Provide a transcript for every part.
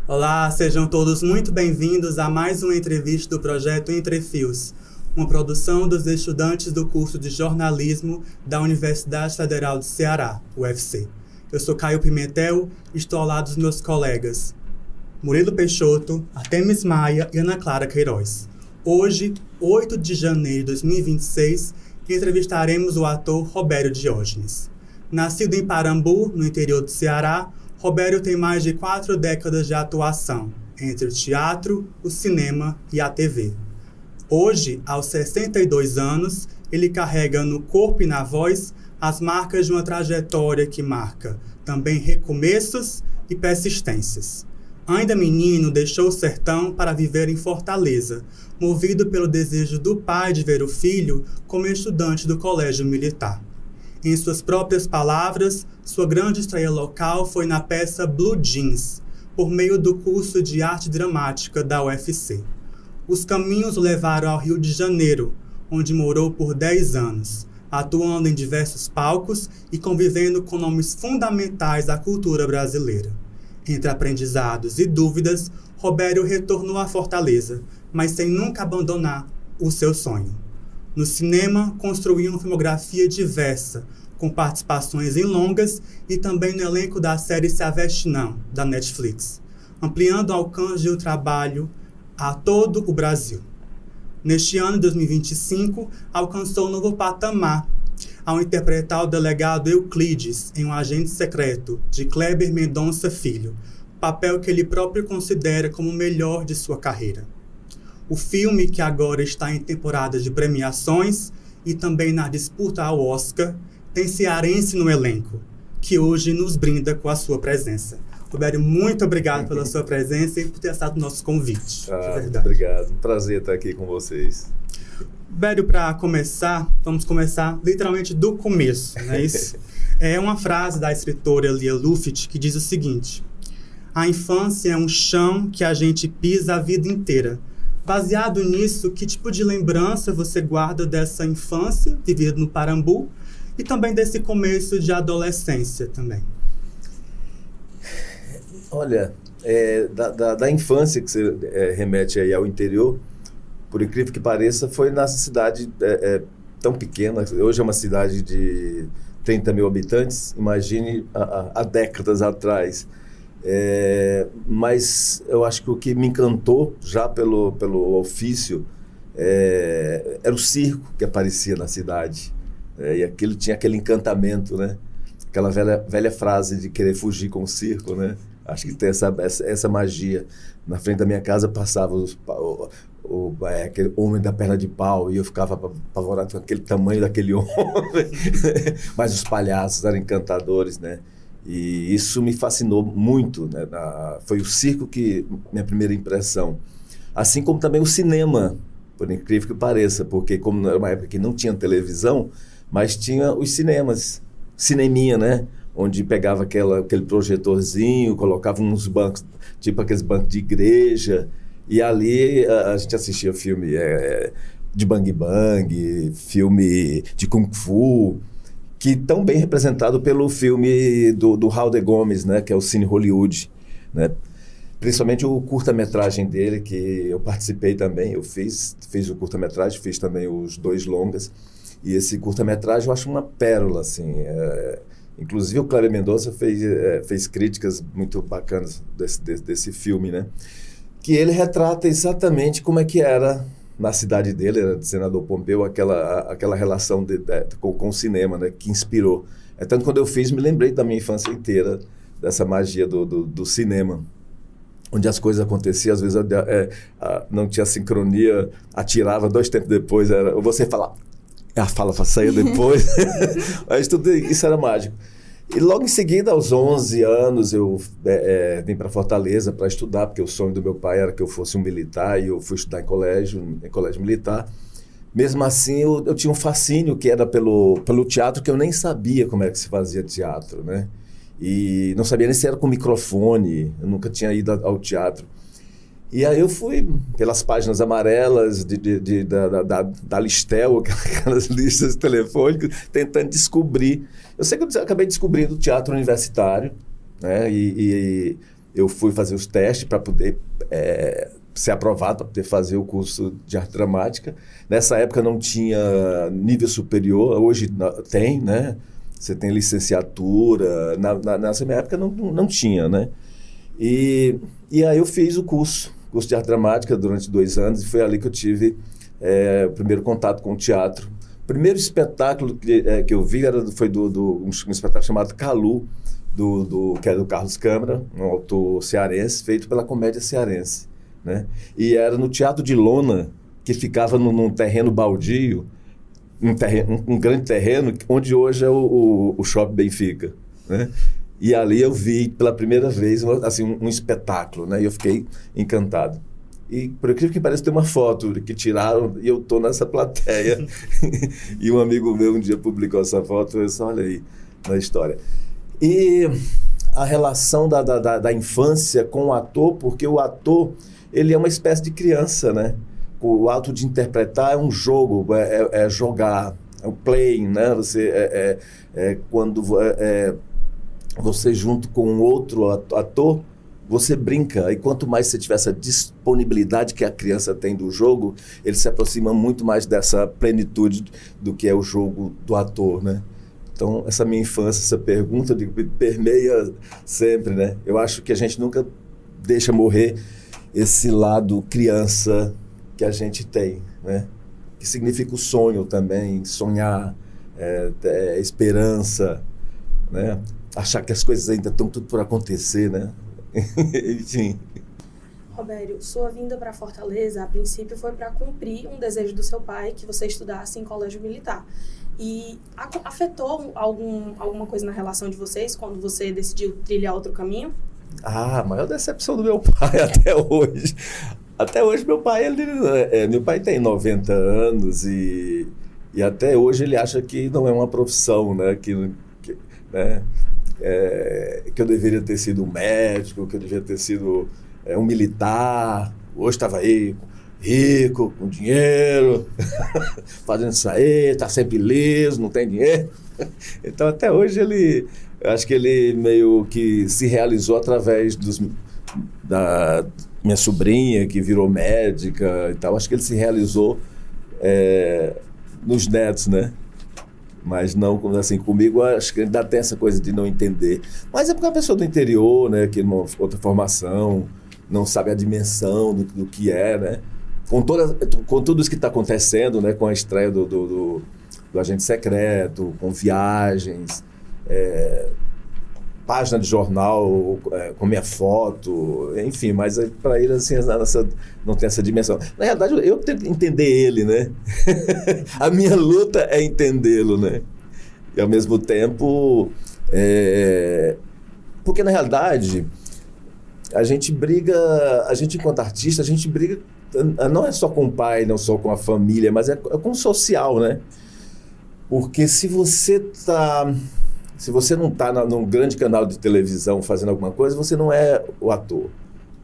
Olá, sejam todos muito bem-vindos a mais uma entrevista do projeto Entre Fios, uma produção dos estudantes do curso de jornalismo da Universidade Federal do Ceará, UFC. Eu sou Caio Pimentel e estou ao lado dos meus colegas Murilo Peixoto, Artemis Maia e Ana Clara Queiroz. Hoje, 8 de janeiro de 2026, entrevistaremos o ator Robério Diógenes. Nascido em Parambu, no interior do Ceará, Robério tem mais de 4 décadas de atuação, entre o teatro, o cinema e a TV. Hoje, aos 62 anos, ele carrega no corpo e na voz as marcas de uma trajetória que marca também recomeços e persistências. Ainda menino, deixou o sertão para viver em Fortaleza, movido pelo desejo do pai de ver o filho como estudante do colégio militar. Em suas próprias palavras, sua grande estreia local foi na peça Blue Jeans, por meio do curso de arte dramática da UFC. Os caminhos o levaram ao Rio de Janeiro, onde morou por 10 anos, atuando em diversos palcos e convivendo com nomes fundamentais da cultura brasileira. Entre aprendizados e dúvidas, Robério retornou à Fortaleza, mas sem nunca abandonar o seu sonho. No cinema, construiu uma filmografia diversa, com participações em longas e também no elenco da série Se a Veste Não, da Netflix, ampliando o alcance do trabalho a todo o Brasil. Neste ano de 2025, alcançou um novo patamar ao interpretar o delegado Euclides em Um Agente Secreto, de Kleber Mendonça Filho, papel que ele próprio considera como o melhor de sua carreira. O filme, que agora está em temporada de premiações e também na disputa ao Oscar, tem cearense no elenco, que hoje nos brinda com a sua presença. Robério, muito obrigado pela sua presença e por ter aceitado o nosso convite. Muito obrigado. Um prazer estar aqui com vocês. Robério, para começar, vamos começar literalmente do começo, não é isso? É uma frase da escritora Lia Luft que diz o seguinte: a infância é um chão que a gente pisa a vida inteira. Baseado nisso, que tipo de lembrança você guarda dessa infância vivida no Parambu e também desse começo de adolescência também? Olha, da infância que você remete aí ao interior, por incrível que pareça, foi nessa cidade tão pequena. Hoje é uma cidade de 30 mil habitantes, imagine há décadas atrás. Mas eu acho que o que me encantou já pelo ofício era o circo que aparecia na cidade, e aquilo tinha aquele encantamento, né? Aquela velha frase de querer fugir com o circo, né? Acho que tem essa magia. Na frente da minha casa passava aquele homem da perna de pau e eu ficava apavorado com aquele tamanho daquele homem. Mas os palhaços eram encantadores, né? E isso me fascinou muito, né? Foi o circo que minha primeira impressão. Assim como também o cinema, por incrível que pareça, porque como era uma época que não tinha televisão, mas tinha os cinemas, cineminha, né? Onde pegava aquele projetorzinho, colocava uns bancos, tipo aqueles bancos de igreja, e ali a gente assistia filme de Bang Bang, filme de Kung Fu, que tão bem representado pelo filme do Raul de Gomes, né, que é o Cine Hollywood, né? Principalmente o curta-metragem dele, que eu participei também, eu fiz o curta-metragem, fiz também os 2 longas, e esse curta-metragem eu acho uma pérola, assim. Inclusive o Kleber Mendonça fez críticas muito bacanas desse filme, né? Que ele retrata exatamente como é que era na cidade dele, era de Senador Pompeu, aquela relação com o cinema, né, que inspirou. Tanto quando eu fiz, me lembrei da minha infância inteira, dessa magia do cinema, onde as coisas aconteciam, às vezes não tinha sincronia, atirava 2 tempos depois, você falava, a fala saía depois, mas tudo isso era mágico. E logo em seguida, aos 11 anos, eu vim para Fortaleza para estudar, porque o sonho do meu pai era que eu fosse um militar, e eu fui estudar em colégio militar. Mesmo assim, eu tinha um fascínio que era pelo teatro, que eu nem sabia como é que se fazia teatro, né? E não sabia nem se era com microfone, eu nunca tinha ido ao teatro. E aí eu fui pelas páginas amarelas da Listel, aquelas listas telefônicas, tentando descobrir. Eu sei que eu acabei descobrindo o teatro universitário, né? E eu fui fazer os testes para poder ser aprovado, para poder fazer o curso de arte dramática. Nessa época não tinha nível superior, hoje tem, né? Você tem licenciatura, nessa minha época não tinha, né? E aí eu fiz o curso de arte dramática durante 2 anos, e foi ali que eu tive o primeiro contato com o teatro. O primeiro espetáculo que eu vi foi um espetáculo chamado Calu, que é do Carlos Câmara, um autor cearense, feito pela Comédia Cearense, né? E era no Teatro de Lona, que ficava num terreno baldio, um grande terreno, onde hoje é o Shopping Benfica, né? E ali eu vi pela primeira vez assim, um espetáculo, né? E eu fiquei encantado. E por incrível que pareça, tem uma foto que tiraram e eu estou nessa plateia. E um amigo meu um dia publicou essa foto, eu disse, olha aí, na história. E a relação da infância com o ator, porque o ator, ele é uma espécie de criança, né? O ato de interpretar é um jogo, é jogar, é o playing, né? Quando você junto com outro ator, você brinca. E quanto mais você tiver essa disponibilidade que a criança tem do jogo, ele se aproxima muito mais dessa plenitude do que é o jogo do ator, né? Então, essa minha infância, essa pergunta permeia sempre, né? Eu acho que a gente nunca deixa morrer esse lado criança que a gente tem, né? Que significa o sonho também, sonhar, esperança, né? Achar que as coisas ainda estão tudo por acontecer, né? Enfim. Robério, sua vinda para Fortaleza, a princípio, foi para cumprir um desejo do seu pai, que você estudasse em colégio militar. E afetou alguma coisa na relação de vocês quando você decidiu trilhar outro caminho? A maior decepção do meu pai até hoje. Até hoje meu pai tem 90 anos e até hoje ele acha que não é uma profissão, né? Né? Que eu deveria ter sido um médico, que eu deveria ter sido um militar. Hoje estava aí, rico, com dinheiro, fazendo isso aí, está sempre liso, não tem dinheiro. Então até hoje acho que ele meio que se realizou através da minha sobrinha, que virou médica e tal. Acho que ele se realizou nos netos, né? Mas não, assim, comigo acho que ainda tem essa coisa de não entender. Mas é porque é uma pessoa do interior, né? Que numa outra formação, não sabe a dimensão do que é, né? Com tudo isso que está acontecendo, né? Com a estreia do Agente Secreto, com viagens, página de jornal com minha foto, enfim, mas para ele assim, não tem essa dimensão. Na realidade, eu tento entender ele, né? A minha luta é entendê-lo, né? E ao mesmo tempo, porque na realidade, a gente enquanto artista, a gente briga, não é só com o pai, não só com a família, mas é com o social, né? Porque se você não está num grande canal de televisão fazendo alguma coisa, você não é o ator,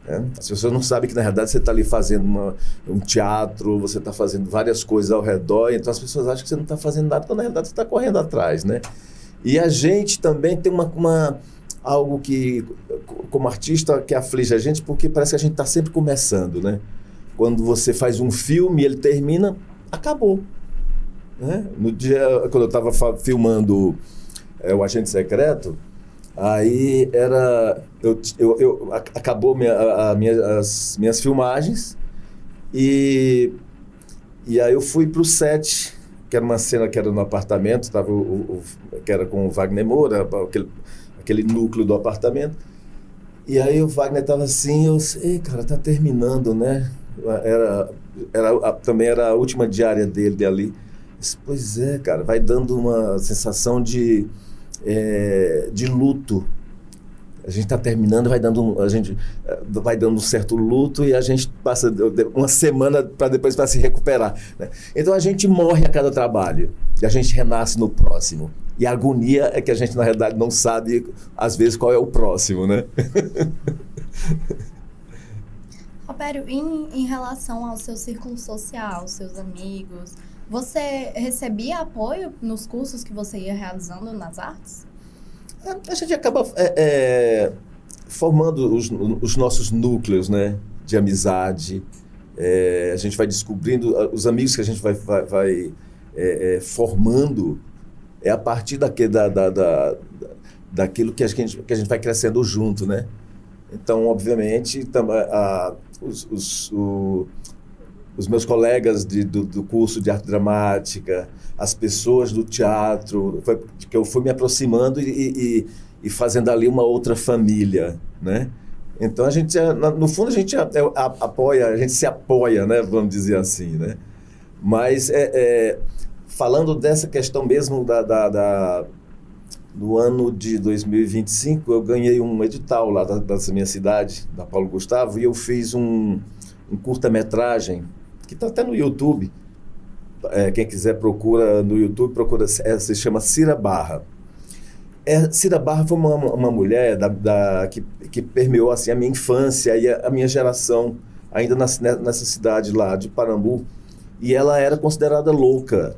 né? As pessoas não sabem que, na verdade, você está ali fazendo um teatro, você está fazendo várias coisas ao redor, então as pessoas acham que você não está fazendo nada, quando, na verdade, você está correndo atrás, né? E a gente também tem algo que, como artista, que aflige a gente, porque parece que a gente está sempre começando, né? Quando você faz um filme e ele termina, acabou, né? No dia, quando eu estava filmando o Agente Secreto, aí acabou as minhas filmagens e aí eu fui para o set, que era uma cena que era no apartamento, que era com o Wagner Moura, aquele núcleo do apartamento, e aí o Wagner estava assim, eu disse, cara, tá terminando, né? Também era a última diária dele ali. Eu disse, pois é, cara, vai dando uma sensação de luto. A gente está terminando, a gente vai dando um certo luto e a gente passa uma semana depois para se recuperar, né? Então a gente morre a cada trabalho e a gente renasce no próximo. E a agonia é que a gente, na realidade, não sabe, às vezes, qual é o próximo, né? Roberto, em relação ao seu círculo social, seus amigos, você recebia apoio nos cursos que você ia realizando nas artes? A gente acaba formando os nossos núcleos, né, de amizade. A gente vai descobrindo os amigos que a gente vai formando a partir daquilo que a gente vai crescendo junto, né? Então, obviamente, os meus colegas do curso de arte dramática, as pessoas do teatro, que eu fui me aproximando e fazendo ali uma outra família, né? Então, no fundo, a gente apoia, a gente se apoia, né? Vamos dizer assim, né? Mas, falando dessa questão mesmo no ano de 2025, eu ganhei um edital lá da minha cidade, da Paulo Gustavo, e eu fiz um curta-metragem, que está até no YouTube. Quem quiser procura no YouTube, se chama Cira Barra. Cira Barra foi uma mulher que permeou assim, a minha infância e a minha geração, ainda nessa cidade lá de Parambu, e ela era considerada louca,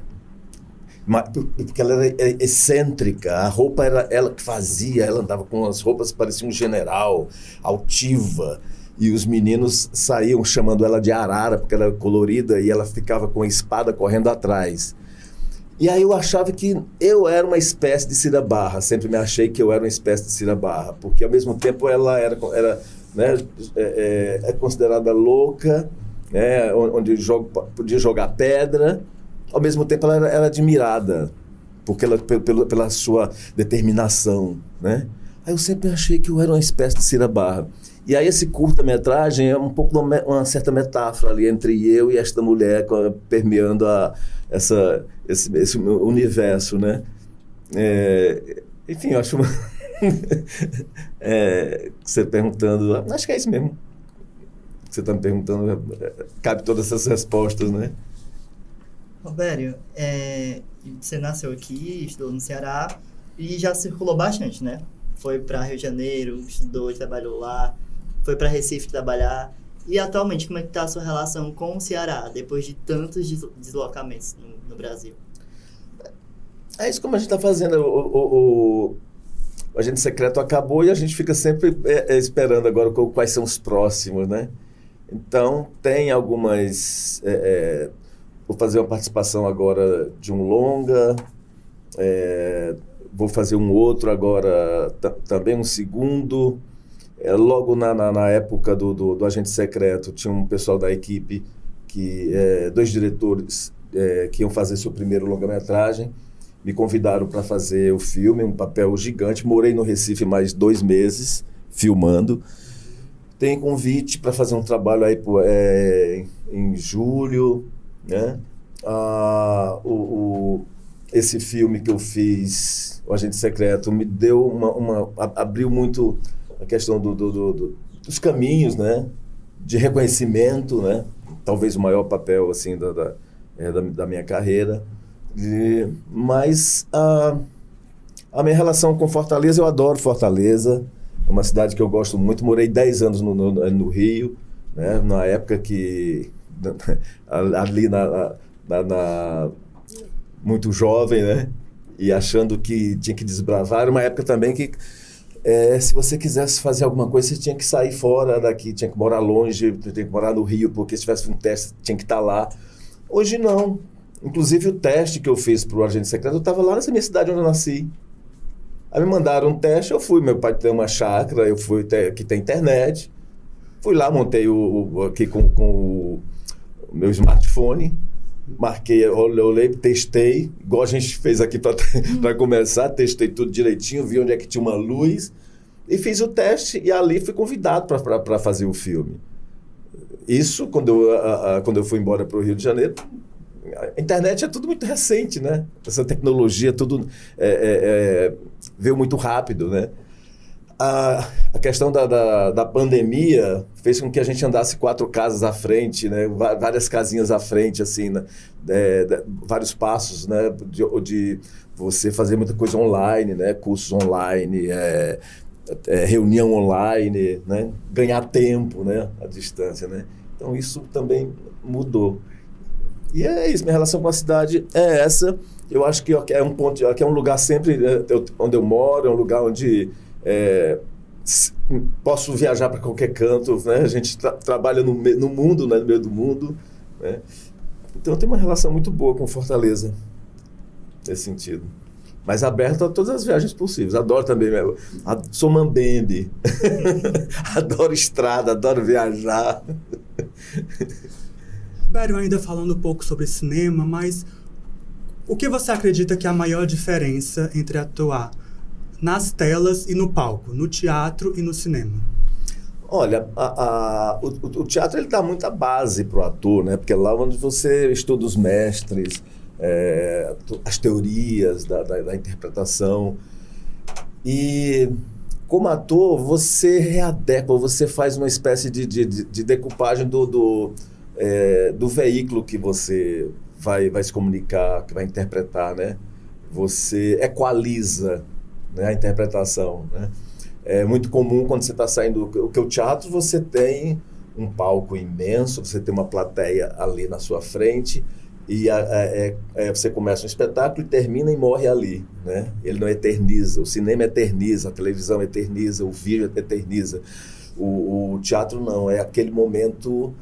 porque ela era excêntrica, a roupa era ela que fazia, ela andava com as roupas que parecia um general, altiva, e os meninos saíam chamando ela de arara, porque ela era colorida, e ela ficava com a espada correndo atrás. E aí eu achava que eu era uma espécie de Cira Barra, sempre me achei que eu era uma espécie de Cira Barra, porque ao mesmo tempo ela era né, considerada louca, né, onde podia jogar pedra. Ao mesmo tempo, ela era admirada pela sua determinação, né? Aí eu sempre achei que eu era uma espécie de Cira Barra. E aí esse curta-metragem é um pouco uma certa metáfora ali entre eu e esta mulher permeando esse universo, né? Enfim, eu acho... você perguntando... Acho que é isso mesmo. Você está me perguntando, cabe todas essas respostas, né? Robério, você nasceu aqui, estudou no Ceará e já circulou bastante, né? Foi para Rio de Janeiro, estudou e trabalhou lá, foi para Recife trabalhar. E atualmente, como é que está a sua relação com o Ceará, depois de tantos deslocamentos no Brasil? É isso como a gente está fazendo. O Agente Secreto acabou e a gente fica sempre esperando agora quais são os próximos, né? Então, tem algumas... Vou fazer uma participação agora de um longa, vou fazer um outro agora, também um segundo. Logo na época do Agente Secreto, tinha um pessoal da equipe, dois diretores que iam fazer seu primeiro longa-metragem. Me convidaram para fazer o filme, um papel gigante. Morei no Recife mais 2 meses, filmando. Tem convite para fazer um trabalho aí em julho, né? Esse filme que eu fiz, O Agente Secreto, me deu abriu muito a questão dos caminhos, né? De reconhecimento, né? Talvez o maior papel assim da minha carreira. Mas a minha relação com Fortaleza, eu adoro Fortaleza, é uma cidade que eu gosto muito. Morei 10 anos no Rio, né? Na época que ali muito jovem, né? E achando que tinha que desbravar. Era uma época também que se você quisesse fazer alguma coisa, você tinha que sair fora daqui, tinha que morar longe, tinha que morar no Rio, porque se tivesse um teste, tinha que estar lá. Hoje não. Inclusive o teste que eu fiz para o Agente Secreto, eu estava lá nessa minha cidade onde eu nasci. Aí me mandaram um teste, eu fui. Meu pai tem uma chácara, eu fui, que tem internet. Fui lá, montei aqui com o meu smartphone, marquei, olhei, testei, igual a gente fez aqui para começar, testei tudo direitinho, vi onde é que tinha uma luz e fiz o teste e ali fui convidado para fazer o filme. Isso quando eu fui embora para o Rio de Janeiro. A internet é tudo muito recente, né? Essa tecnologia, tudo veio muito rápido, né? A questão da pandemia fez com que a gente andasse 4 casas à frente, né? Várias casinhas à frente, assim, né? Vários passos, né? De você fazer muita coisa online, né? Cursos online, reunião online, né? Ganhar tempo, né? À distância, né? Então isso também mudou. E é isso, minha relação com a cidade é essa. Eu acho que é um ponto, que é um lugar sempre, né, onde eu moro, é um lugar onde posso viajar para qualquer canto, né? A gente trabalha no mundo, né? No meio do mundo, né? Então eu tenho uma relação muito boa com Fortaleza, nesse sentido. Mas aberto a todas as viagens possíveis. Adoro também, sou mambembe, adoro estrada, adoro viajar. Bério, ainda falando um pouco sobre cinema, mas o que você acredita que é a maior diferença entre atuar nas telas e no palco, no teatro e no cinema? Olha, o teatro ele dá muita base para o ator, né? Porque é lá onde você estuda os mestres, as teorias da interpretação. E como ator, você readequa, você faz uma espécie de decupagem do veículo que você vai se comunicar, que vai interpretar, né? Você equaliza, né, a interpretação, né? É muito comum quando você está saindo... Porque o teatro, você tem um palco imenso, você tem uma plateia ali na sua frente, e você começa um espetáculo e termina e morre ali, né? Ele não eterniza. O cinema eterniza, a televisão eterniza, o vídeo eterniza. O teatro não, é aquele momento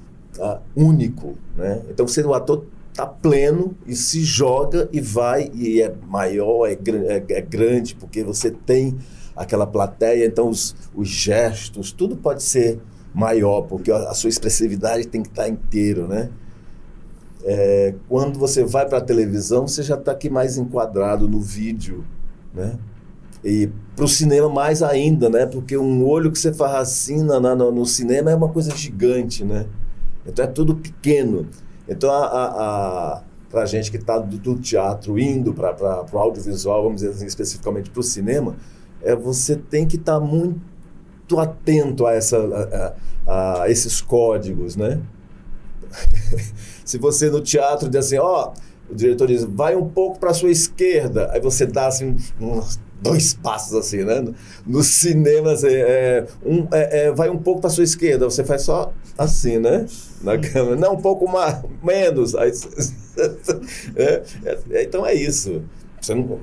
único, né? Então o ator está pleno e se joga e vai, e é maior, é grande, porque você tem aquela plateia, então os gestos, tudo pode ser maior, porque a sua expressividade tem que estar inteiro, né? Quando você vai para a televisão, você já está aqui mais enquadrado no vídeo, né? E para o cinema mais ainda, né? Porque um olho que você faz assim no cinema é uma coisa gigante, né? Então é tudo pequeno. Então para a gente que está do teatro indo para o audiovisual, vamos dizer assim, especificamente para o cinema, você tem que estar muito atento a esses códigos, né? Se você no teatro diz assim, o diretor diz, vai um pouco para a sua esquerda, aí você dá assim uns 2 passos assim, né? No cinema, vai um pouco para a sua esquerda, você faz só assim, né? Na câmera, não, um pouco menos. Aí, então é isso. Você não...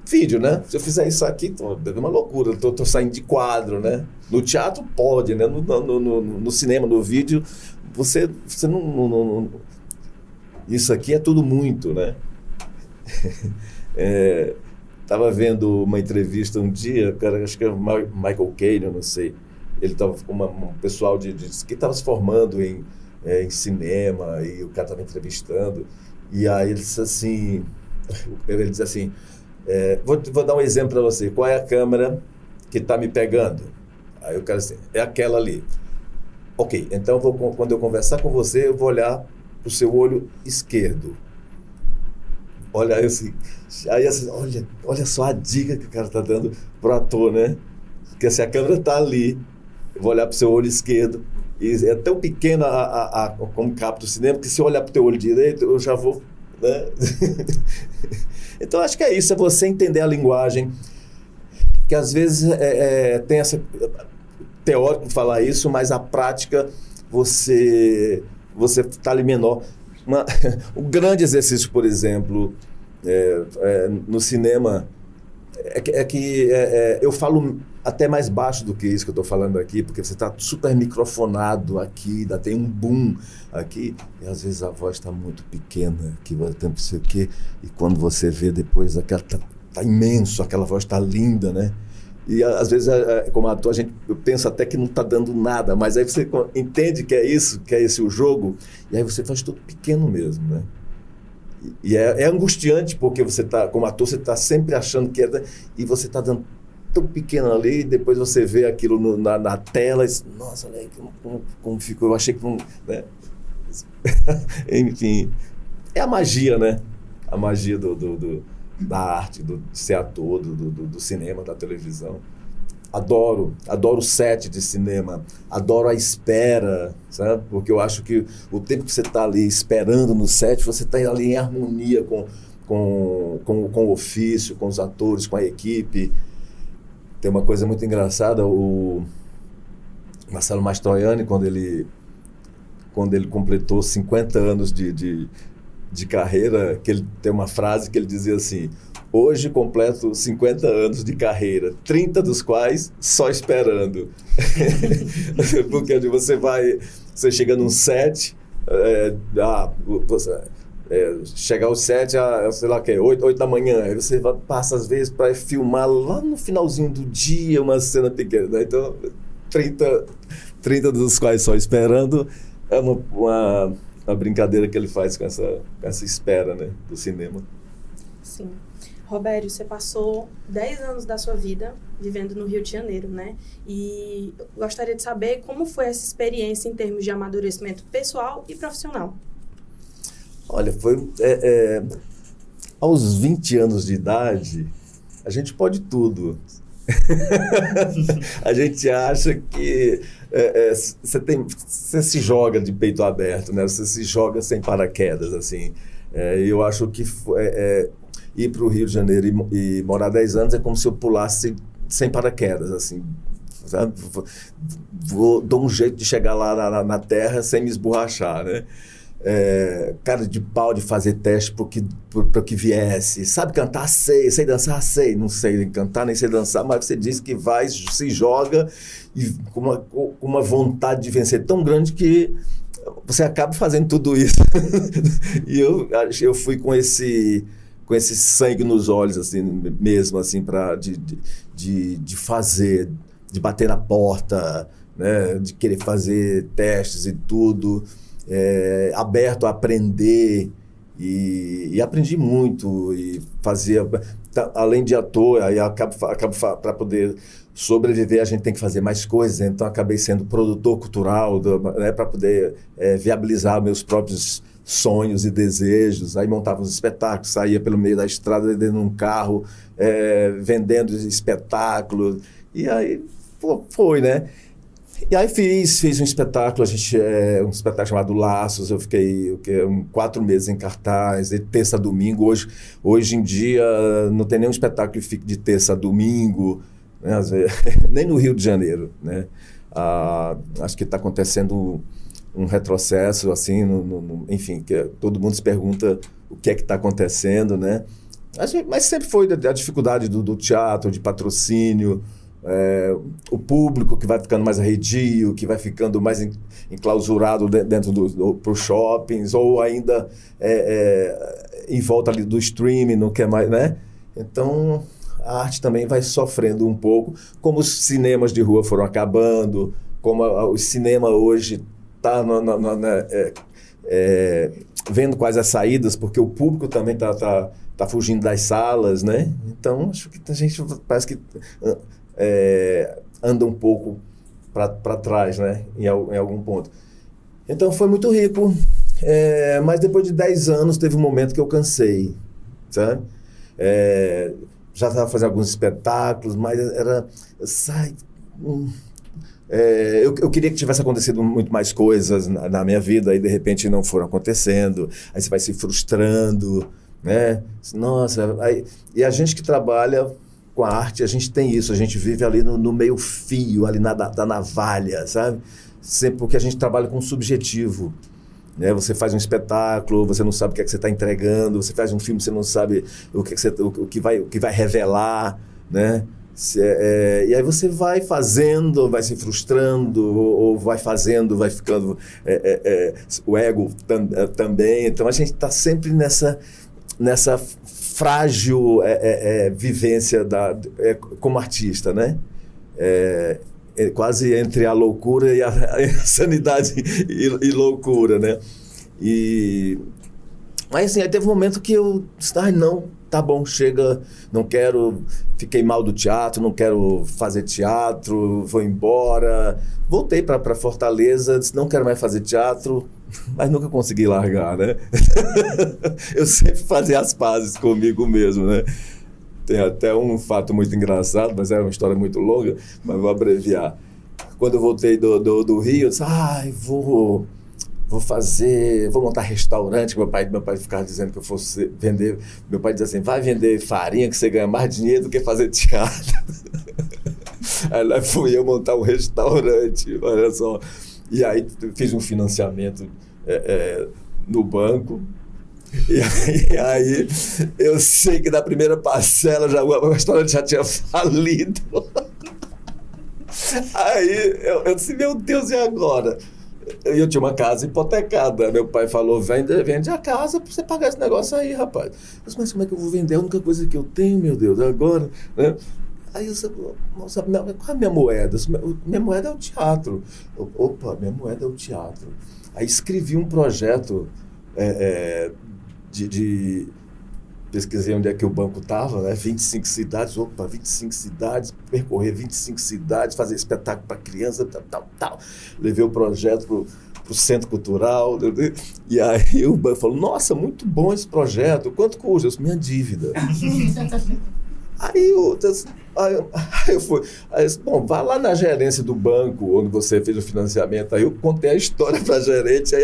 Vídeo, né? Se eu fizer isso aqui, é uma loucura, tô saindo de quadro, né? No teatro pode, né? No cinema, no vídeo, você não... Isso aqui é tudo muito, né? Tava vendo uma entrevista um dia, cara, acho que é o Michael Caine, eu não sei. Ele estava com um pessoal que estava se formando em cinema, e o cara estava entrevistando. E aí ele disse assim, vou dar um exemplo para você. Qual é a câmera que está me pegando? Aí o cara assim, é aquela ali. Ok, então quando eu conversar com você, eu vou olhar para o seu olho esquerdo. Olha assim, olha só a dica que o cara está dando pro ator, né? Porque se a câmera está ali, eu vou olhar para o seu olho esquerdo, e é tão pequena como capta o cinema, que se eu olhar para o teu olho direito, eu já vou, né? Então acho que é isso, é você entender a linguagem, que às vezes tem essa... teórico falar isso, mas a prática você está ali menor. Um grande exercício, por exemplo, no cinema, eu falo até mais baixo do que isso que eu estou falando aqui, porque você está super microfonado aqui, ainda tem um boom aqui, e às vezes a voz está muito pequena, que vai ter não sei o quê, e quando você vê depois, aquela tá imenso, aquela voz está linda, né? E às vezes, como ator, eu penso até que não está dando nada, mas aí você entende que é esse o jogo, e aí você faz tudo pequeno mesmo, né? E é angustiante, porque você tá, como ator, você está sempre achando que e você está dando tão pequeno ali, e depois você vê aquilo na tela e diz, nossa, olha aí como ficou, eu achei que não... Né? Enfim, é a magia, né? A magia da arte, de ser ator, do cinema, da televisão. Adoro o set de cinema, adoro a espera, sabe? Porque eu acho que o tempo que você está ali esperando no set, você está ali em harmonia com o ofício, com os atores, com a equipe. Tem uma coisa muito engraçada, o Marcelo Mastroianni, quando ele completou 50 anos de carreira, que ele tem uma frase que ele dizia assim: hoje completo 50 anos de carreira, 30 dos quais só esperando. Porque você chega num set, chegar ao set, sei lá o que, 8 da manhã, aí você passa às vezes para filmar lá no finalzinho do dia uma cena pequena, né? Então 30 dos quais só esperando é uma brincadeira que ele faz com essa espera, né, do cinema. Sim. Robério, você passou 10 anos da sua vida vivendo no Rio de Janeiro, né? E eu gostaria de saber como foi essa experiência em termos de amadurecimento pessoal e profissional. Olha, foi... aos 20 anos de idade, a gente pode tudo. A gente acha que você se joga de peito aberto, né? Você se joga sem paraquedas, assim. Eu acho que ir para o Rio de Janeiro e morar 10 anos é como se eu pulasse sem paraquedas, assim, sabe? Dou um jeito de chegar lá na terra sem me esborrachar, né? Cara de pau de fazer teste para que viesse. Sabe cantar? Sei dançar? Sei. Não sei cantar, nem sei dançar, mas você diz que vai, se joga e com uma vontade de vencer tão grande que você acaba fazendo tudo isso. E eu fui com esse sangue nos olhos, assim, mesmo, assim, de fazer, de bater na porta, né, de querer fazer testes e tudo, aberto a aprender, e aprendi muito, e fazia, além de ator, aí acabo para poder sobreviver, a gente tem que fazer mais coisas, então acabei sendo produtor cultural, né, para poder viabilizar meus próprios sonhos e desejos. Aí montava os espetáculos, saía pelo meio da estrada dentro de um carro, vendendo espetáculos, e aí foi, né? E aí fiz um espetáculo, um espetáculo chamado Laços. Eu fiquei 4 meses em cartaz, de terça a domingo. Hoje em dia não tem nenhum espetáculo que fique de terça a domingo, né? Às vezes, nem no Rio de Janeiro, né? Acho que está acontecendo um retrocesso, assim, enfim, que todo mundo se pergunta o que é que está acontecendo, né? Mas sempre foi a dificuldade do teatro, de patrocínio, o público que vai ficando mais arredio, que vai ficando mais enclausurado dentro dos shoppings, ou ainda em volta ali do streaming, não quer mais, né? Então, a arte também vai sofrendo um pouco, como os cinemas de rua foram acabando, como o cinema hoje está vendo quais as saídas, porque o público também está fugindo das salas, né? Então, acho que a gente parece que anda um pouco para trás, né? Em algum ponto. Então, foi muito rico, mas depois de 10 anos teve um momento que eu cansei, sabe? Já estava fazendo alguns espetáculos, mas eu queria que tivesse acontecido muito mais coisas na minha vida, e de repente não foram acontecendo, aí você vai se frustrando, né? Nossa, e a gente que trabalha com a arte, a gente tem isso, a gente vive ali no meio fio, ali da navalha, sabe? Sempre porque a gente trabalha com subjetivo, né? Você faz um espetáculo, você não sabe o que é que você está entregando, você faz um filme, você não sabe o que vai revelar, né? E aí você vai fazendo, vai se frustrando, ou vai fazendo, vai ficando o ego também. Então a gente está sempre nessa frágil vivência como artista, assim, né? Quase entre a loucura e a sanidade e loucura, né? Mas assim, aí teve um momento que eu disse, não, tá bom, chega, não quero, fiquei mal do teatro, não quero fazer teatro, vou embora. Voltei para Fortaleza, disse, não quero mais fazer teatro, mas nunca consegui largar, né? Eu sempre fazia as pazes comigo mesmo, né? Tem até um fato muito engraçado, mas é uma história muito longa, mas vou abreviar. Quando eu voltei do Rio, eu disse, vou montar restaurante. Meu pai ficava dizendo que eu fosse vender. Meu pai dizia assim, vai vender farinha que você ganha mais dinheiro do que fazer teatro. Aí lá fui eu montar um restaurante, olha só. E aí fiz um financiamento no banco. E aí eu sei que na primeira parcela o restaurante já tinha falido. Aí eu disse, meu Deus, e agora? Eu tinha uma casa hipotecada. Meu pai falou, vende a casa pra você pagar esse negócio aí, rapaz. Eu disse, mas como é que eu vou vender? A única coisa que eu tenho, meu Deus, agora, né? Aí eu disse, nossa, qual é a minha moeda? Minha moeda é o teatro. Opa, minha moeda é o teatro. Aí escrevi um projeto pesquisei onde é que o banco estava, né? 25 cidades, 25 cidades, percorrer 25 cidades, fazer espetáculo para criança, tal. Levei o projeto para o Centro Cultural, e aí o banco falou, nossa, muito bom esse projeto, quanto custa? Eu disse, minha dívida. Aí eu fui, bom, vá lá na gerência do banco, onde você fez o financiamento. Aí eu contei a história para a gerente, aí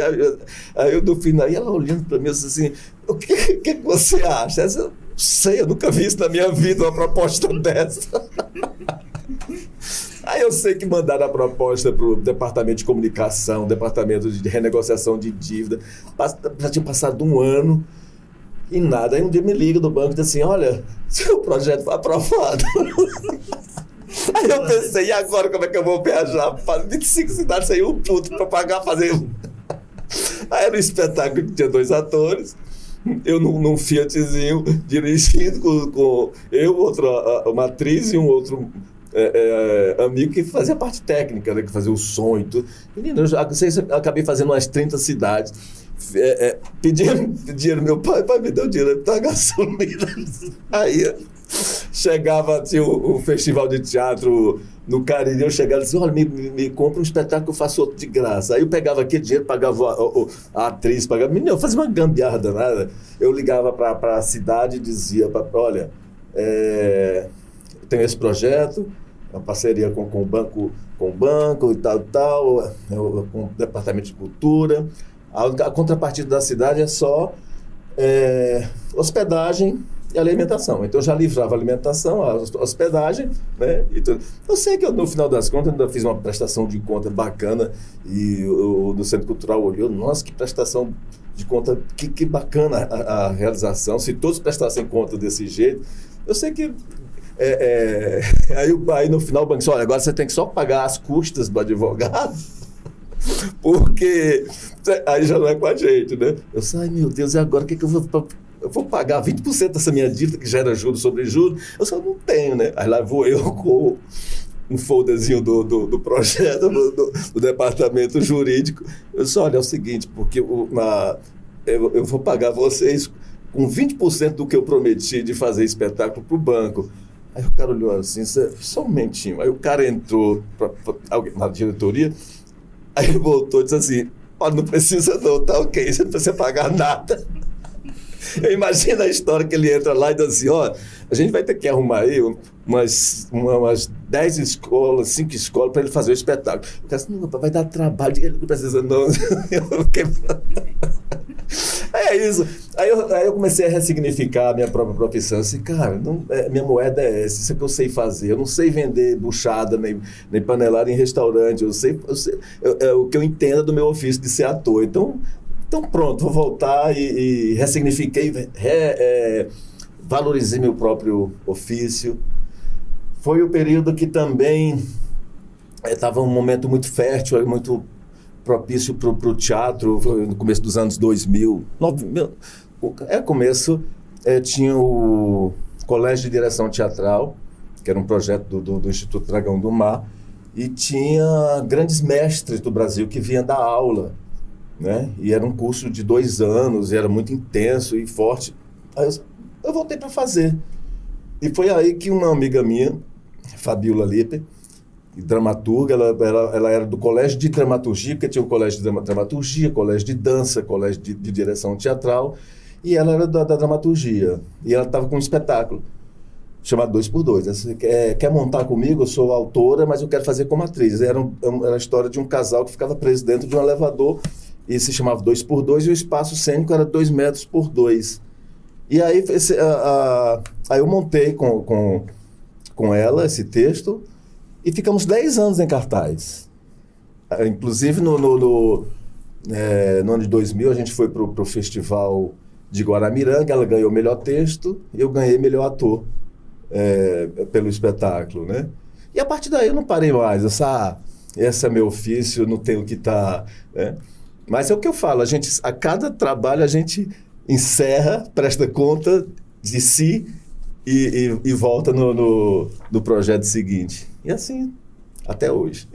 eu no final, e ela olhando para mim assim, o que você acha? Eu não sei, eu nunca vi isso na minha vida, uma proposta dessa. Aí eu sei que mandaram a proposta para o departamento de comunicação, departamento de renegociação de dívida, já tinha passado um ano, e nada. Aí um dia me liga do banco e diz assim, olha, seu projeto foi aprovado. Aí eu pensei, e agora como é que eu vou viajar para 25 cidades sem um puto para pagar, fazer... Aí era um espetáculo que tinha 2 atores, eu num Fiatzinho, dirigindo com eu, uma atriz e um outro amigo que fazia parte técnica, né, que fazia o som e tudo. Menino, eu acabei fazendo umas 30 cidades. Pedi dinheiro meu pai me deu dinheiro para gasolina. Aí chegava, tinha o festival de teatro no Cariri, eu chegava e disse, olha, me compra um espetáculo que eu faço outro de graça. Aí eu pegava aquele dinheiro, pagava a atriz, pagava... Menino, eu fazia uma gambiarra danada. Eu ligava para a cidade e dizia, olha, eu tenho esse projeto, uma parceria com o banco e tal, com o departamento de cultura. A contrapartida da cidade é só hospedagem e alimentação. Então eu já livrava a alimentação, a hospedagem, né? E tudo. Eu sei que no final das contas ainda fiz uma prestação de conta bacana e o do Centro Cultural olhou, nossa, que prestação de conta, que bacana a realização, se todos prestassem conta desse jeito. Eu sei que aí no final o banco disse, olha, agora você tem que só pagar as custas do advogado, porque aí já não é com a gente, né? Eu disse, ai meu Deus, e agora o que eu vou pagar 20% dessa minha dívida que gera juros sobre juros? Eu só não tenho, né? Aí lá vou eu com um folderzinho do projeto do departamento jurídico. Eu disse, olha, é o seguinte, porque eu vou pagar vocês com 20% do que eu prometi de fazer espetáculo para o banco. Aí o cara olhou assim, só um momentinho. Aí o cara entrou na diretoria, aí ele voltou e disse assim, olha, não precisa não, tá ok, você não precisa pagar nada. Eu imagino a história que ele entra lá e diz assim, ó, a gente vai ter que arrumar aí umas 10 escolas, 5 escolas para ele fazer o espetáculo. O cara disse, não, vai dar trabalho, ele não precisa não. É isso. Aí eu comecei a ressignificar a minha própria profissão. Assim, cara, minha moeda é essa, isso é que eu sei fazer. Eu não sei vender buchada nem panelada em restaurante. Eu sei o que eu entendo do meu ofício de ser ator. Então pronto, vou voltar e ressignifiquei, valorizei meu próprio ofício. Foi o período que também estava um momento muito fértil, muito propício para o teatro, no começo dos anos 2000. Tinha o Colégio de Direção Teatral, que era um projeto do Instituto Dragão do Mar, e tinha grandes mestres do Brasil que vinham dar aula, né? E era um curso de 2 anos, e era muito intenso e forte. Aí eu voltei para fazer. E foi aí que uma amiga minha, Fabiola Lippe, dramaturga, ela era do Colégio de Dramaturgia, porque tinha o Colégio de Dramaturgia, Colégio de Dança, Colégio de Direção Teatral, e ela era da Dramaturgia. E ela estava com um espetáculo chamado 2x2. Ela quer montar comigo? Eu sou autora, mas eu quero fazer como atriz. Era a história de um casal que ficava preso dentro de um elevador, e se chamava 2x2, e o espaço cênico era 2 metros por 2. E aí, aí eu montei com ela esse texto, E ficamos 10 anos em cartaz. Inclusive, no ano de 2000, a gente foi para o Festival de Guaramiranga, ela ganhou melhor texto e eu ganhei melhor ator pelo espetáculo, né? E a partir daí eu não parei mais. Esse é meu ofício, não tenho que estar... né? Mas é o que eu falo, a cada trabalho a gente encerra, presta conta de si e volta no projeto seguinte. E assim, até hoje.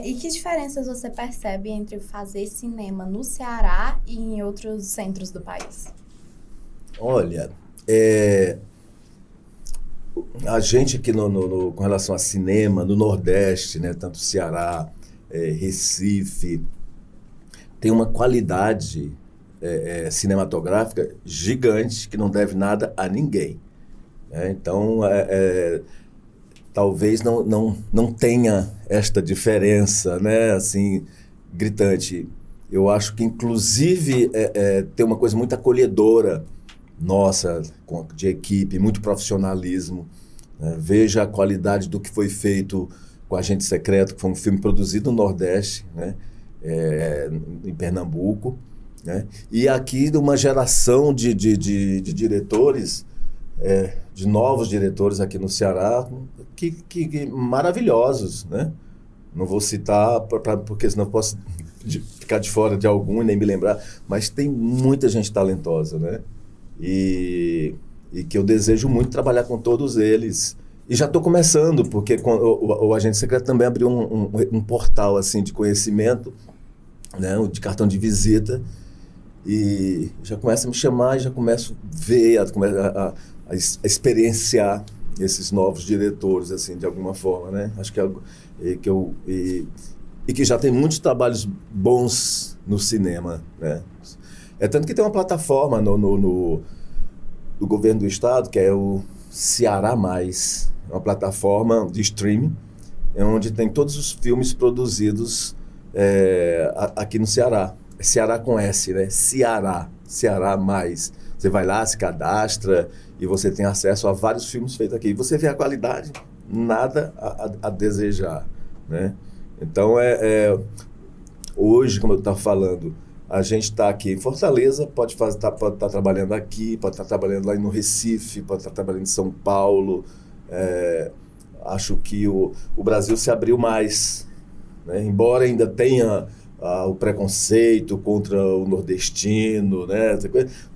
E que diferenças você percebe entre fazer cinema no Ceará e em outros centros do país? Olha, a gente aqui com relação a cinema, no Nordeste, né, tanto Ceará, Recife, tem uma qualidade cinematográfica gigante que não deve nada a ninguém. Então, talvez não tenha esta diferença, né, assim, gritante. Eu acho que, inclusive, tem uma coisa muito acolhedora nossa, de equipe, muito profissionalismo. Né? Veja a qualidade do que foi feito com Agente Secreto, que foi um filme produzido no Nordeste, né? Em Pernambuco. Né? E aqui de uma geração de diretores, de novos diretores aqui no Ceará, que maravilhosos. Né? Não vou citar, porque senão eu posso ficar de fora de algum e nem me lembrar, mas tem muita gente talentosa, né? E que eu desejo muito trabalhar com todos eles. E já estou começando, porque o Agente Secreto também abriu um portal assim, de conhecimento, né, de cartão de visita, e já começa a me chamar, e já começo a ver, a experienciar esses novos diretores, assim, de alguma forma, né? Acho que que já tem muitos trabalhos bons no cinema, né? Tanto que tem uma plataforma no governo do estado, que é o Ceará Mais, uma plataforma de streaming, onde tem todos os filmes produzidos aqui no Ceará. Ceará com S, né? Ceará Mais. Você vai lá, se cadastra e você tem acesso a vários filmes feitos aqui. E você vê a qualidade, nada a desejar, né? Então, hoje, como eu estava falando, a gente está aqui em Fortaleza, pode estar trabalhando aqui, pode estar trabalhando lá no Recife, pode estar trabalhando em São Paulo. Acho que o Brasil se abriu mais, né? Embora ainda tenha o preconceito contra o nordestino, né?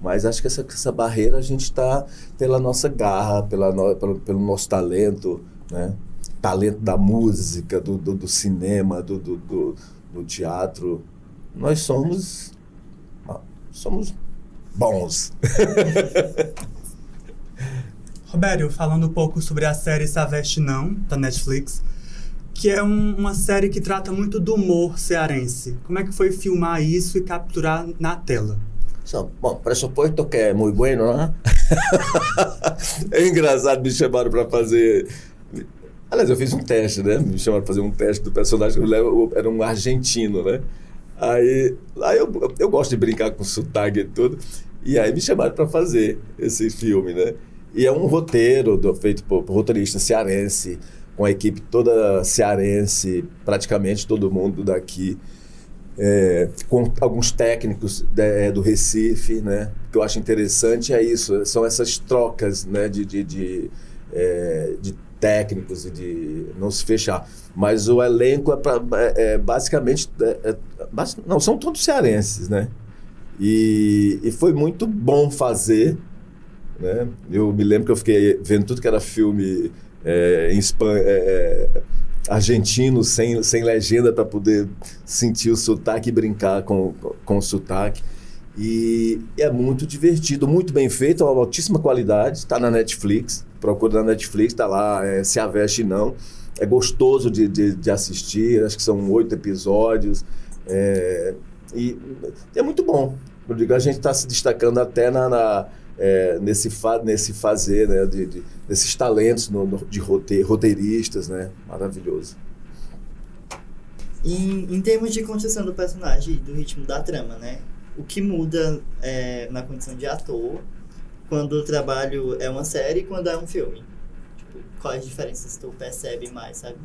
Mas acho que essa barreira a gente está pela nossa garra, pelo nosso talento, né? Talento da música, do cinema, do teatro. Nós somos bons. Robério, falando um pouco sobre a série Saveste Não, da Netflix, que é uma série que trata muito do humor cearense. Como é que foi filmar isso e capturar na tela? Bom, pressuposto que é muito bueno, né? É engraçado, me chamaram para fazer... Aliás, eu fiz um teste, né? Me chamaram para fazer um teste do personagem, era um argentino, né? Aí eu gosto de brincar com sotaque e tudo, e aí me chamaram para fazer esse filme, né? E é um roteiro feito por roteirista cearense, com a equipe toda cearense, praticamente todo mundo daqui, com alguns técnicos do Recife, né? O que eu acho interessante é isso, são essas trocas, né? de técnicos e de não se fechar. Mas o elenco basicamente... não, são todos cearenses, né? E foi muito bom fazer, né? Eu me lembro que eu fiquei vendo tudo que era filme em argentino, sem legenda, para poder sentir o sotaque e brincar com o sotaque. E é muito divertido, muito bem feito, uma altíssima qualidade, está na Netflix, procura na Netflix, está lá, Se Aveste Não, é gostoso de assistir, acho que são 8 episódios, e é muito bom. Eu digo, a gente está se destacando até nesse fazer, né, desses talentos de roteiristas, né, maravilhoso. Em termos de construção do personagem e do ritmo da trama, né? O que muda na condição de ator quando o trabalho é uma série e quando é um filme? quais diferenças tu percebe mais, sabe?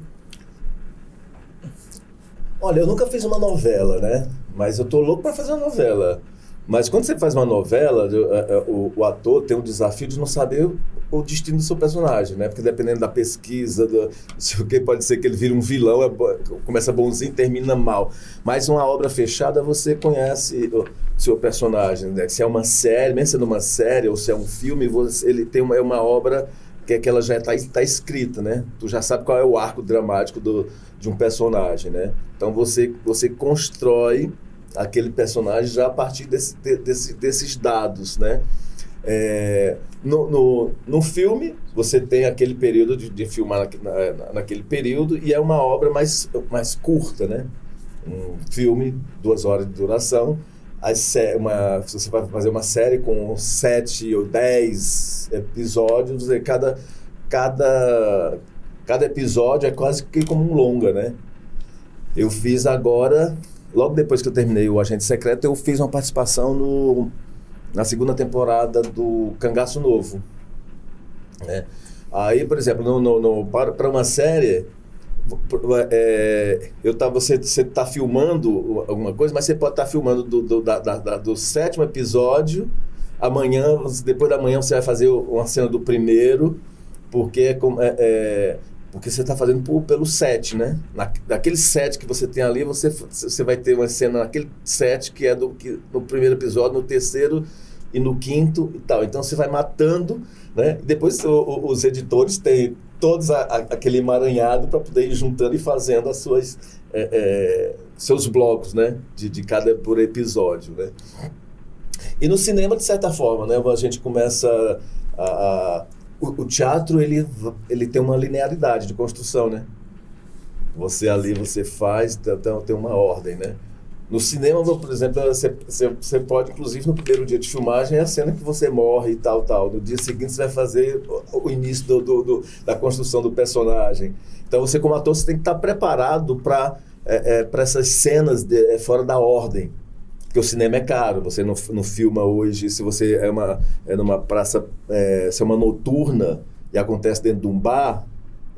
Olha, eu nunca fiz uma novela, né? Mas eu tô louco para fazer uma novela. Mas quando você faz uma novela, o ator tem o desafio de não saber o destino do seu personagem, né? Porque dependendo da pesquisa, pode ser que ele vire um vilão, começa bonzinho e termina mal. Mas uma obra fechada, você conhece o seu personagem, né? Se é uma série, mesmo sendo uma série, ou se é um filme, ele tem uma obra que ela já está escrita, né? Tu já sabe qual é o arco dramático de um personagem, né? Então você constrói aquele personagem já a partir desses dados, né? No filme, você tem aquele período de filmar naquele período e é uma obra mais curta, né? Um filme, 2 horas de duração. Se você vai fazer uma série com 7 ou 10 episódios, e cada episódio é quase que como um longa, né? Eu fiz agora, logo depois que eu terminei o Agente Secreto, eu fiz uma participação na 2ª temporada do Cangaço Novo, né? Aí, por exemplo, para uma série, você está filmando alguma coisa, mas você pode estar filmando do 7º episódio, depois da manhã você vai fazer uma cena do primeiro, porque você está fazendo pelo set, né? Naquele set que você tem ali, você vai ter uma cena naquele set que é no primeiro episódio, no terceiro e no 5º e tal. Então você vai matando, né? E depois os editores têm todos aquele emaranhado para poder ir juntando e fazendo as seus blocos, né? De cada por episódio, né? E no cinema, de certa forma, né? A gente começa o teatro, ele tem uma linearidade de construção, né? Você faz, tem uma ordem, né? No cinema, por exemplo, você pode, inclusive, no primeiro dia de filmagem, é a cena que você morre e tal. No dia seguinte, você vai fazer o início da construção do personagem. Então, você, como ator, você tem que estar preparado para essas cenas fora da ordem. Porque o cinema é caro, você não filma hoje, se você é numa praça, se é uma noturna e acontece dentro de um bar,